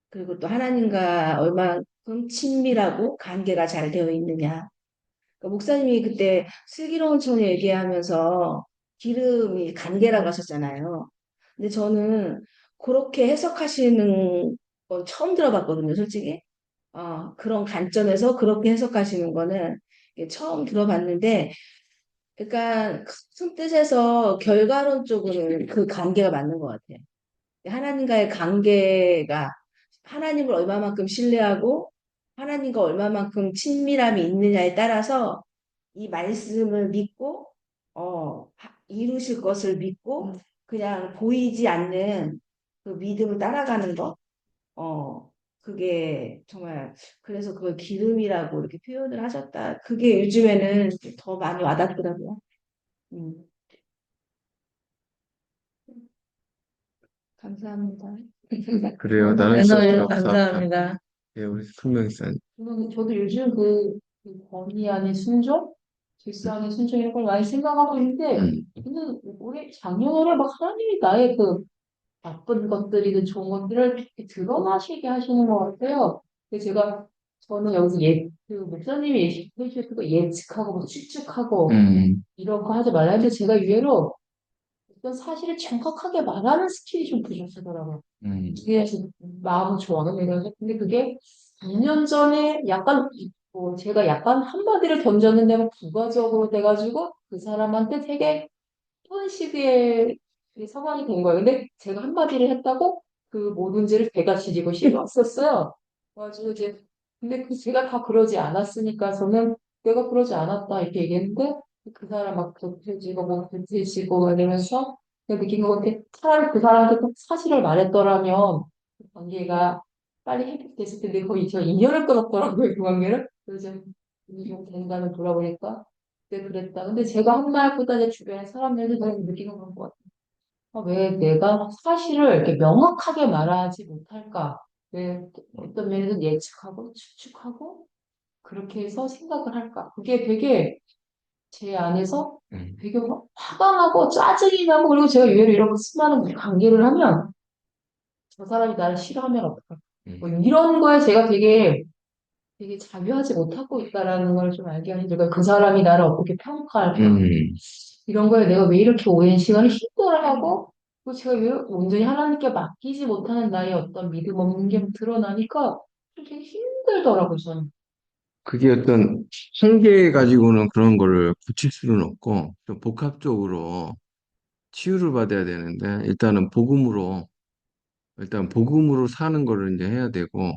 그리고 또 하나님과 얼마만큼 친밀하고 관계가 잘 되어 있느냐. 그러니까 목사님이 그때 슬기로운 처녀 얘기하면서 기름이 관계라고 하셨잖아요. 근데 저는 그렇게 해석하시는 건 처음 들어봤거든요, 솔직히. 그런 관점에서 그렇게 해석하시는 거는 이게 처음 들어봤는데, 그러니까 큰 뜻에서 결과론적으로는 그 관계가 맞는 것 같아요. 하나님과의 관계가 하나님을 얼마만큼 신뢰하고 하나님과 얼마만큼 친밀함이 있느냐에 따라서 이 말씀을 믿고 이루실 것을 믿고 그냥 보이지 않는 그 믿음을 따라가는 것. 그게 정말 그래서 그걸 기름이라고 이렇게 표현을 하셨다. 그게 요즘에는 더 많이 와닿더라고요. 음, 감사합니다. 그래요. 나는 써 은호님 필요 없어. 감사합니다. 예, 우리 순명사. 저도 요즘 그 권위 안에 순종, 질서 안에 순종 이런 걸 많이 생각하고 있는데, 근데 우리 작년에 막 하나님이 나의 그 나쁜 것들이든 좋은 것들을 이렇게 드러나시게 하시는 것 같아요. 그래서 저는 여기서 그 목사님이 예시해 주신 거 예측하고 뭐 추측하고 이런 거 하지 말라 했는데 제가 의외로 어떤 사실을 정확하게 말하는 스킬이 좀 부족하더라고요. 그게 마음은 좋아요. 근데 그게 2년 전에 약간 뭐 제가 약간 한마디를 던졌는데 뭐 부가적으로 돼가지고 그 사람한테 되게 이런 식의 이 상황이 된 거예요. 근데 제가 한마디를 했다고 그 모든 죄를 배가 지지고 싫었었어요. 그래가지고 이제 근데 제가 다 그러지 않았으니까 저는 내가 그러지 않았다 이렇게 얘기했는데 그 사람 막 격해지고 뭐 격해지고 이러면서 내가 느낀 것 같아. 차라리 그 사람한테 꼭 사실을 말했더라면 그 관계가 빨리 회복됐을 텐데 거의 저 2년을 끊었더라고요 그 관계를. 그래서 이좀 된다는 돌아보니까 그때 그랬다. 근데 제가 한 말보다 제 주변의 사람들도 더 느끼는 그런 것 같아요. 왜 내가 사실을 이렇게 명확하게 말하지 못할까? 왜 어떤 면에서 예측하고 추측하고 그렇게 해서 생각을 할까? 그게 되게 제 안에서 되게 막 화가 나고 짜증이 나고 그리고 제가 의외로 이런 수많은 관계를 하면 저 사람이 나를 싫어하면 어떡할까? 뭐 이런 거에 제가 되게 자유하지 못하고 있다라는 걸 좀 알게 하는 제가 그 사람이 나를 어떻게 평가할까? 이런 거에 내가 왜 이렇게 오랜 시간을 힘들어하고 또 제가 왜 온전히 하나님께 맡기지 못하는 나의 어떤 믿음 없는 게 드러나니까 좀 되게 힘들더라고요, 저는. 그게 어떤 한계 가지고는 그런 거를 고칠 수는 없고, 좀 복합적으로 치유를 받아야 되는데, 일단 복음으로 사는 거를 이제 해야 되고,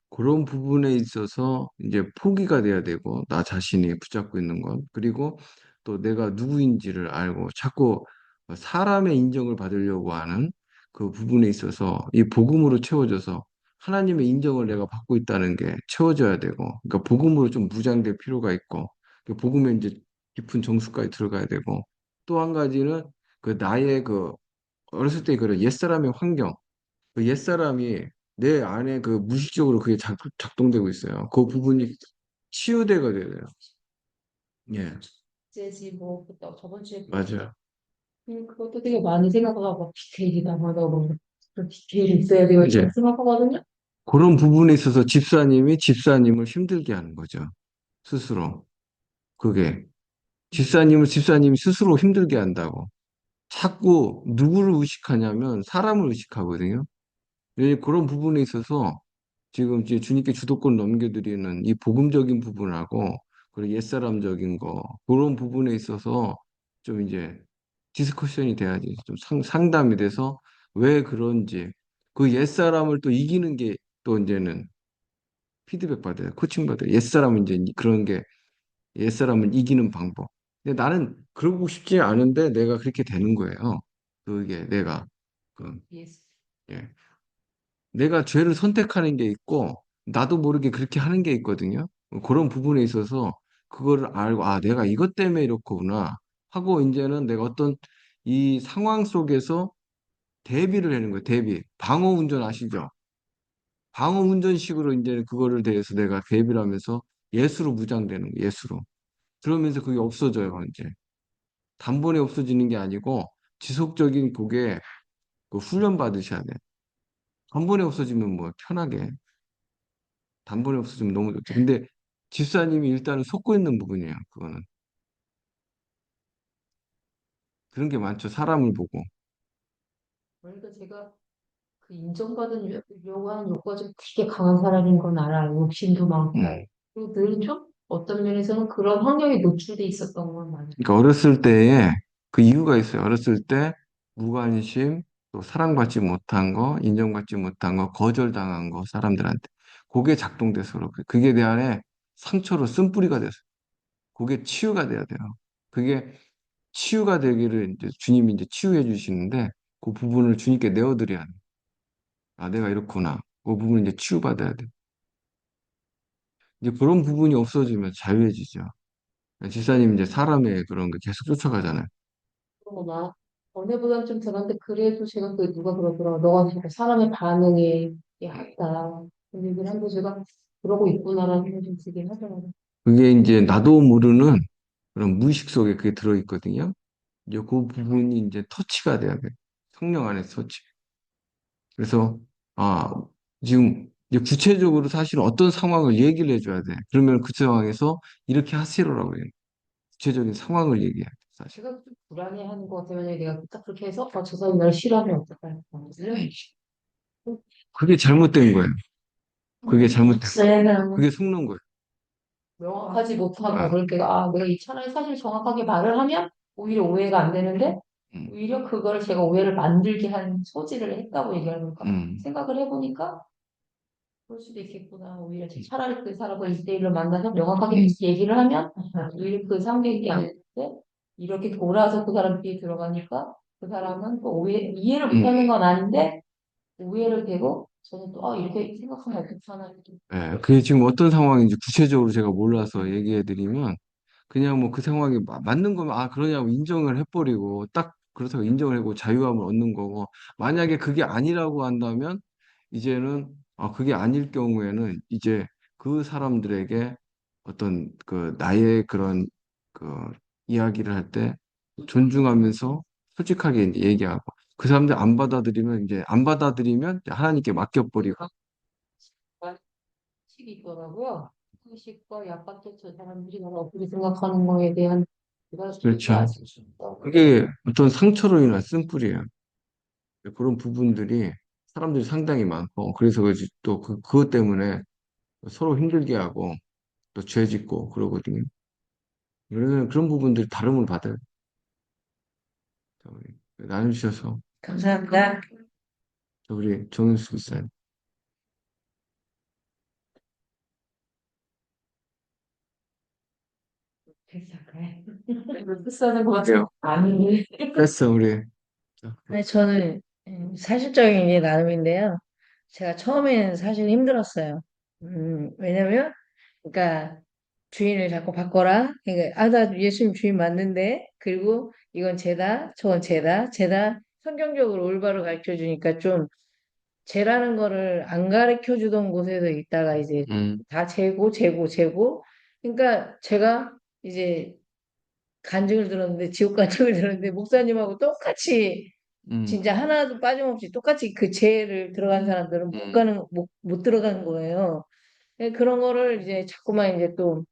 그런 부분에 있어서 이제 포기가 돼야 되고, 나 자신이 붙잡고 있는 것. 그리고 또 내가 누구인지를 알고 자꾸 사람의 인정을 받으려고 하는 그 부분에 있어서 이 복음으로 채워져서 하나님의 인정을 내가 받고 있다는 게 채워져야 되고, 그러니까 복음으로 좀 무장될 필요가 있고, 그 복음에 이제 깊은 정수까지 들어가야 되고, 또 한 가지는 그 나의 그 어렸을 때 그런 옛사람의 환경, 그 옛사람이 내 안에 그 무의식적으로 그게 작동되고 있어요. 그 부분이 치유돼가 돼요. 예, 이제지 뭐 그때 저번 주에 맞아요. 그것도 되게 많이 생각하고 디테일이다 하다고 그런 디테일이 있어야 되고 이제 생각하거든요. 그런 부분에 있어서 집사님이 집사님을 힘들게 하는 거죠. 스스로. 그게 집사님이 스스로 힘들게 한다고. 자꾸 누구를 의식하냐면 사람을 의식하거든요. 그런 부분에 있어서 지금 이제 주님께 주도권 넘겨드리는 이 복음적인 부분하고 그리고 옛사람적인 거 그런 부분에 있어서 좀 이제 디스커션이 돼야지 좀 상담이 돼서 왜 그런지 그 옛사람을 또 이기는 게 또 이제는 피드백 받아요. 코칭 받아요. 옛사람은 이제 그런 게 옛사람을 이기는 방법. 근데 나는 그러고 싶지 않은데 내가 그렇게 되는 거예요. 그게 내가 그 예스. 예. 내가 죄를 선택하는 게 있고, 나도 모르게 그렇게 하는 게 있거든요. 그런 부분에 있어서, 그거를 알고, 아, 내가 이것 때문에 이렇구나. 하고, 이제는 내가 어떤 이 상황 속에서 대비를 하는 거예요. 대비. 방어 운전 아시죠? 방어 운전식으로 이제 그거를 대해서 내가 대비를 하면서 예수로 무장되는 거예요. 예수로. 그러면서 그게 없어져요. 이제 단번에 없어지는 게 아니고 지속적인 그게 그 훈련 받으셔야 돼. 한 번에 없어지면 뭐 편하게 단번에 없어지면 너무 좋죠. 근데 집사님이 일단은 속고 있는 부분이에요. 그거는 그런 게 많죠. 사람을 보고. 그러니까 제가 그 인정받으려고 하는 욕구가 좀 되게 강한 사람인 건 알아요. 욕심도 많고. 음. 그리고 늘 좀 어떤 면에서는 그런 환경에 노출돼 있었던 건 맞아요. 그러니까 어렸을 때에 그 이유가 있어요. 어렸을 때 무관심, 또 사랑받지 못한 거, 인정받지 못한 거, 거절당한 거, 사람들한테. 그게 작동돼서 그렇고, 그게 내 안에 상처로 쓴뿌리가 돼서, 그게 치유가 돼야 돼요. 그게 치유가 되기를 이제 주님이 이제 치유해 주시는데, 그 부분을 주님께 내어드려야 돼. 아, 내가 이렇구나. 그 부분을 이제 치유받아야 돼. 이제 그런 부분이 없어지면 자유해지죠. 집사님 이제 사람의 그런 거 계속 쫓아가잖아요. 그러거나 전에보다는 좀 덜한데 그래도 제가 그 누가 그러더라고. 너가 자꾸 사람의 반응에 약하다. 근데 얘기를 한데 제가 그러고 있구나라는 생각이 좀 들긴 하더라고요. 그게 이제 나도 모르는 그런 무의식 속에 그게 들어있거든요. 이제 그 부분이 이제 터치가 돼야 돼. 성령 안에서 터치. 그래서, 아, 지금 이제 구체적으로 사실 어떤 상황을 얘기를 해줘야 돼. 그러면 그 상황에서 이렇게 하시라고 해요. 구체적인 상황을 얘기해야 돼, 사실. 제가 좀 불안해하는 것 같아요. 만약에 내가 딱 그렇게 해서 저 사람이 날 싫어하면 어떡할까. 그게 잘못된 거예요. 그게 잘못된 거예요. 네. 그게 속는 거예요. 명확하지 못하고 아, 그렇게 내가 이 차라리 사실 정확하게 말을 하면 오히려 오해가 안 되는데 음, 오히려 그걸 제가 오해를 만들게 한 소지를 했다고 얘기하니까 음, 생각을 해보니까 그럴 수도 있겠구나. 오히려 차라리 그 사람을 1대1로 만나서 명확하게 얘기를 하면 오히려 그 상대에게 안 되는데 이렇게 돌아서 그 사람 뒤에 들어가니까 그 사람은 또 이해를 음. 못하는 건 아닌데 오해를 되고 저는 또 이렇게 생각하면 어떡하나 이렇게. 예, 그게 지금 어떤 상황인지 구체적으로 제가 몰라서 얘기해 드리면 그냥 뭐 그 상황이 맞는 거면 아 그러냐고 인정을 해버리고 딱 그렇다고 인정을 하고 자유함을 얻는 거고 만약에 그게 아니라고 한다면 이제는 그게 아닐 경우에는 이제 그 사람들에게 어떤 그 나의 그런 그 이야기를 할 때 존중하면서 솔직하게 이제 얘기하고 그 사람들 안 받아들이면 이제 안 받아들이면 이제 하나님께 맡겨버리고 식이 있더라고요. 의식과 약박적 저 사람들이 나를 어떻게 생각하는 거에 대한 내가 그렇죠. 알수 있다. 그게 어떤 상처로 인한 쓴뿌리예요. 그런 부분들이 사람들이 상당히 많고, 그래서 또 그것 때문에 서로 힘들게 하고, 또 죄 짓고 그러거든요. 그래서 그런 부분들이 다름을 받아요. 자, 우리 나눠주셔서, 감사합니다. 우리 정윤수 목사님. 쓰는 거 그래요. 아니. 됐어, 우리. 자, 아니, 저는 사실적인 게 나름인데요. 제가 처음에는 사실 힘들었어요. 왜냐면, 그러니까 주인을 자꾸 바꿔라. 그러니까, 나 예수님 주인 맞는데, 그리고 이건 쟤다, 저건 쟤다, 쟤다. 성경적으로 올바로 가르쳐 주니까 좀 쟤라는 거를 안 가르쳐 주던 곳에서 있다가 이제 음, 다 재고, 재고, 재고. 그러니까 제가 이제 간증을 들었는데, 지옥 간증을 들었는데, 목사님하고 똑같이 음, 진짜 하나도 빠짐없이 똑같이 그 죄를 들어간 사람들은 못 들어간 거예요. 그런 거를 이제 자꾸만 이제 또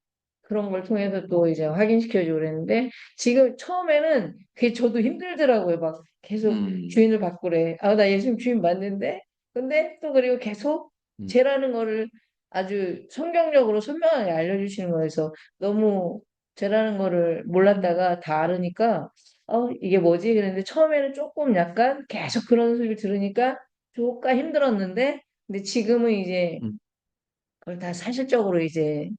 그런 걸 통해서 또 이제 확인시켜주고 그랬는데 지금 처음에는 그게 저도 힘들더라고요. 막 계속 음, 주인을 바꾸래. 나 예수님 주인 맞는데? 근데 또 그리고 계속 음, 죄라는 거를 아주 성경적으로 선명하게 알려주시는 거여서 너무 죄라는 거를 몰랐다가 다 알으니까 이게 뭐지? 그랬는데 처음에는 조금 약간 계속 그런 소리를 들으니까 조금 힘들었는데 근데 지금은 이제 음, 그걸 다 사실적으로 이제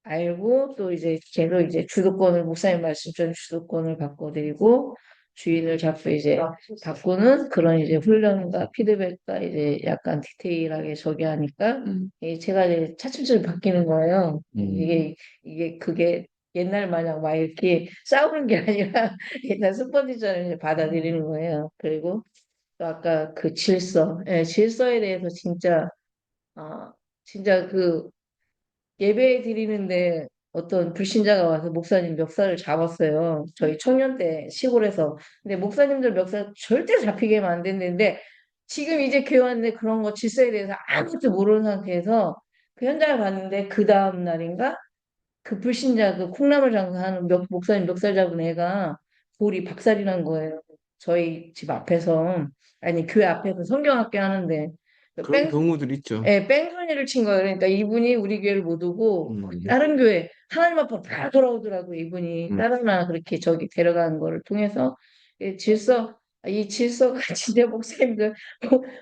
알고 또 이제 계속 이제 주도권을 목사님 말씀처럼 주도권을 바꿔드리고 주인을 잡고 이제 바꾸는 그런 이제 훈련과 피드백과 이제 약간 디테일하게 저기 하니까 음, 제가 이제 차츰차츰 바뀌는 거예요. 음, 이게 그게 옛날 마냥 막 이렇게 싸우는 게 아니라 옛날 스펀지처럼 이제 받아들이는 거예요. 그리고 또 아까 그 질서, 예, 질서에 대해서 진짜, 아, 진짜 그 예배 드리는데 어떤 불신자가 와서 목사님 멱살을 잡았어요. 저희 청년 때 시골에서. 근데 목사님들 멱살 절대 잡히게 하면 안 된다는데 지금 이제 교회 왔는데 그런 거 질서에 대해서 아무것도 모르는 상태에서 그 현장을 봤는데 그 다음 날인가 그 불신자 그 콩나물 장사하는 목사님 멱살 잡은 애가 볼이 박살이 난 거예요. 저희 집 앞에서 아니 교회 앞에서 성경학교 하는데 그런 경우들 있죠. 예, 뺑소니를 친 거예요. 그러니까 이분이 우리 교회를 못 오고 음, 다른 교회 하나님 앞으로 다 돌아오더라고 이분이 음. 다른 나라 그렇게 저기 데려가는 거를 통해서 이 질서가 진짜 목사님들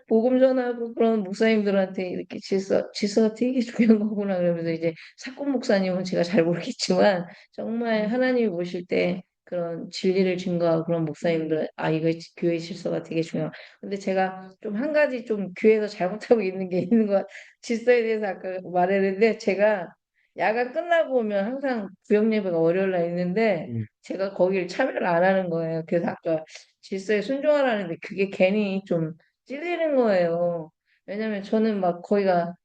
복음 전하고 그런 목사님들한테 이렇게 질서가 되게 중요한 거구나 그러면서 이제 사건 목사님은 제가 잘 모르겠지만 정말 하나님이 보실 때 그런 진리를 증거하고 그런 목사님들 이거 교회 질서가 되게 중요하고 근데 제가 좀 한 가지 좀 교회에서 잘못하고 있는 게 있는 것 질서에 대해서 아까 말했는데 제가 야간 끝나고 오면 항상 구역 예배가 월요일 날 있는데 음. 제가 거기를 참여를 안 하는 거예요. 그래서 아까 질서에 순종하라는데 그게 괜히 좀 찔리는 거예요. 왜냐면 저는 막 거기가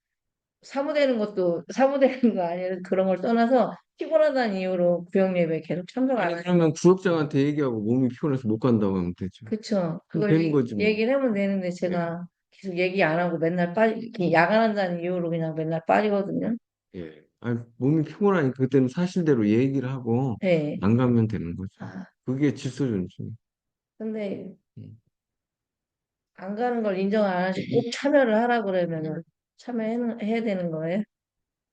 사무되는 거 아니라 그런 걸 떠나서 피곤하다는 이유로 구역 예배 계속 참석 안 아니, 하는 그러면 구역장한테 얘기하고 몸이 피곤해서 못 간다고 하면 되죠. 그쵸. 그럼 그걸 되는 거지 뭐. 얘기를 하면 되는데 예, 제가 계속 얘기 안 하고 맨날 이렇게 야간한다는 이유로 그냥 맨날 빠지거든요. 예. 아니, 몸이 피곤하니까 그때는 사실대로 얘기를 하고 네. 안 가면 되는 거죠. 아, 그게 질서 존중. 근데 음. 안 가는 걸 인정 안 하시고 꼭 참여를 하라 그러면은 참여해야 되는 거예요?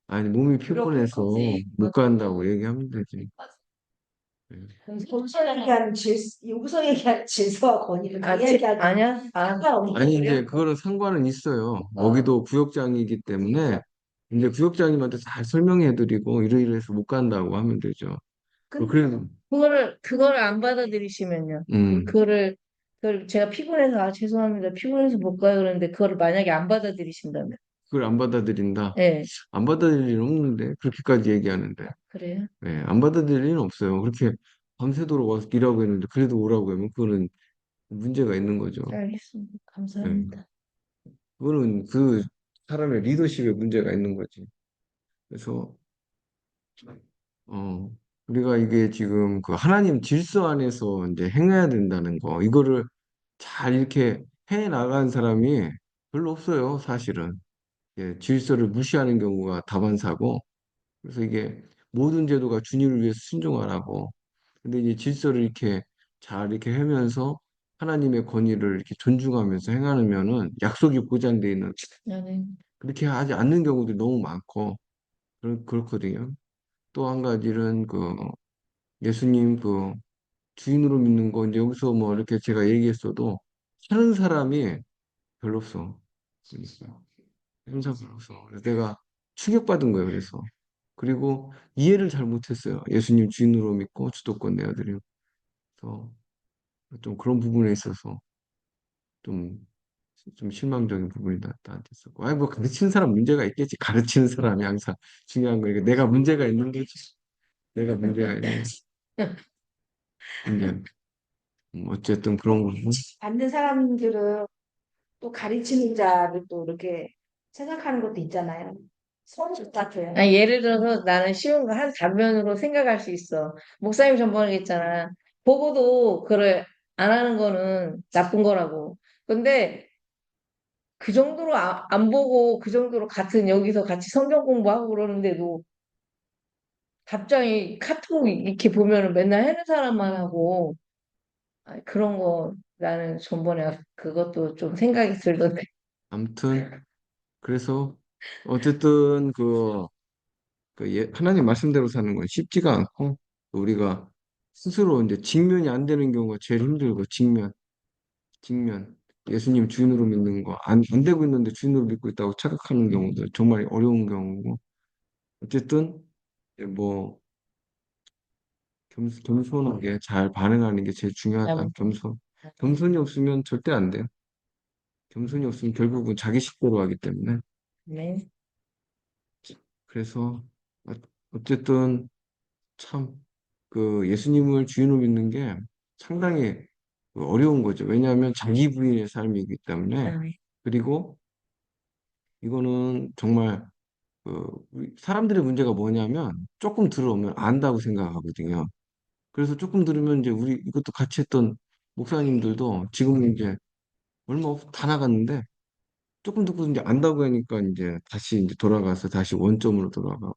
아니, 몸이 그렇게 피곤해서 거지. 못 간다고 얘기하면 되지. 예. 여기서 얘기하는 여기서 얘기하는 질서와 권위를 그 이야기하는 아니야? 상관없는 아니, 거예요. 이제 그거는 상관은 있어요. 거기도 구역장이기 때문에 이제 구역장님한테 잘 설명해드리고 이러이러해서 못 간다고 하면 되죠. 근데 그래, 그거를 안 받아들이시면요. 음, 그걸 제가 피곤해서 죄송합니다. 피곤해서 못 가요 그러는데 그거를 만약에 안 받아들이신다면. 그걸 안 받아들인다. 예. 안 받아들일 일은 없는데 그렇게까지 얘기하는데, 그래요? 예, 안 받아들일 일은 없어요. 그렇게 밤새도록 와서 일하고 했는데 그래도 오라고 하면 그거는 문제가 있는 거죠. 알겠습니다. 예, 감사합니다. 그거는 그 사람의 리더십에 문제가 있는 거지. 그래서 어, 우리가 이게 지금 그 하나님 질서 안에서 이제 행해야 된다는 거, 이거를 잘 이렇게 해 나간 사람이 별로 없어요, 사실은. 예, 질서를 무시하는 경우가 다반사고, 그래서 이게 모든 제도가 주님을 위해서 순종하라고. 근데 이제 질서를 이렇게 잘 이렇게 하면서 하나님의 권위를 이렇게 존중하면서 행하면은 약속이 보장되어 있는, 네. 그렇게 하지 않는 경우들이 너무 많고, 그렇거든요. 또 한 가지는 예수님 주인으로 믿는 거 이제 여기서 뭐 이렇게 제가 얘기했어도 하는 사람이 별로 없어. 그러니까 하는 사람 별로 없어. 그래서 내가 충격받은 거예요. 그래서 그리고 이해를 잘 못했어요. 예수님 주인으로 믿고 주도권 내어드리고 그래서 좀 그런 부분에 있어서 좀 실망적인 부분이 나한테 있었고, 아니 뭐 가르치는 사람 문제가 있겠지. 가르치는 사람이 항상 중요한 거니까 내가 문제가 있는 거지. 내가 문제가 있는 거지. 이제 어쨌든 그런 거고. 받는 사람들은 또 가르치는 자를 또 이렇게 생각하는 것도 있잖아요. 서로 같아요. 아니, 예를 들어서 나는 쉬운 거 한 단면으로 생각할 수 있어. 목사님 전번에 했잖아. 보고도 그걸 안 하는 거는 나쁜 거라고. 근데 그 정도로 안 보고 그 정도로 같은 여기서 같이 성경 공부하고 그러는데도 갑자기 카톡 이렇게 보면은 맨날 하는 사람만 하고 그런 거 나는 전번에 그것도 좀 생각이 들던데. 아무튼 그래서 어쨌든 하나님 말씀대로 사는 건 쉽지가 않고 우리가 스스로 이제 직면이 안 되는 경우가 제일 힘들고 직면 예수님 주인으로 믿는 거 안 되고 있는데 주인으로 믿고 있다고 착각하는 경우도 정말 어려운 경우고 어쨌든 이제 뭐 겸손하게 잘 반응하는 게 제일 중요하다. 겸손이 없으면 절대 안 돼요. 겸손이 없으면 결국은 자기 식대로 하기 때문에 네. 그래서 어쨌든 참, 그 예수님을 주인으로 믿는 게 상당히 그 어려운 거죠. 왜냐하면 자기 부인의 삶이기 때문에. 그리고 이거는 정말 사람들의 문제가 뭐냐면 조금 들어오면 안다고 생각하거든요. 그래서 조금 들으면 이제 우리 이것도 같이 했던 목사님들도 지금은 이제 다 나갔는데 조금 듣고 이제 안다고 하니까 이제 다시 이제 돌아가서 다시 원점으로 돌아가고.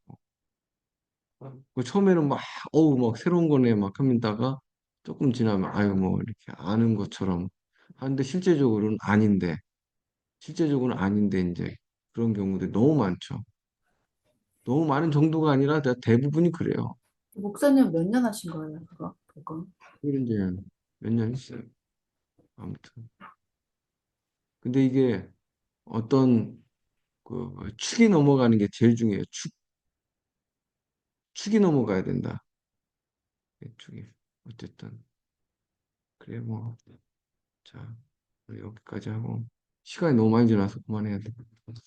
그 처음에는 막 어우 막 새로운 거네 막 하다가 조금 지나면 아유 뭐 이렇게 아는 것처럼 하는데 실제적으로는 아닌데 이제 그런 경우들이 너무 많죠. 너무 많은 정도가 아니라 대부분이 그래요. 목사님 몇 년 하신 거예요, 그거? 그게 이제 몇 년 있어요. 아무튼. 근데 이게 어떤 축이 넘어가는 게 제일 중요해요. 축이 넘어가야 된다. 축이. 어쨌든. 그래, 뭐. 자, 우리 여기까지 하고. 시간이 너무 많이 지나서 그만해야 돼.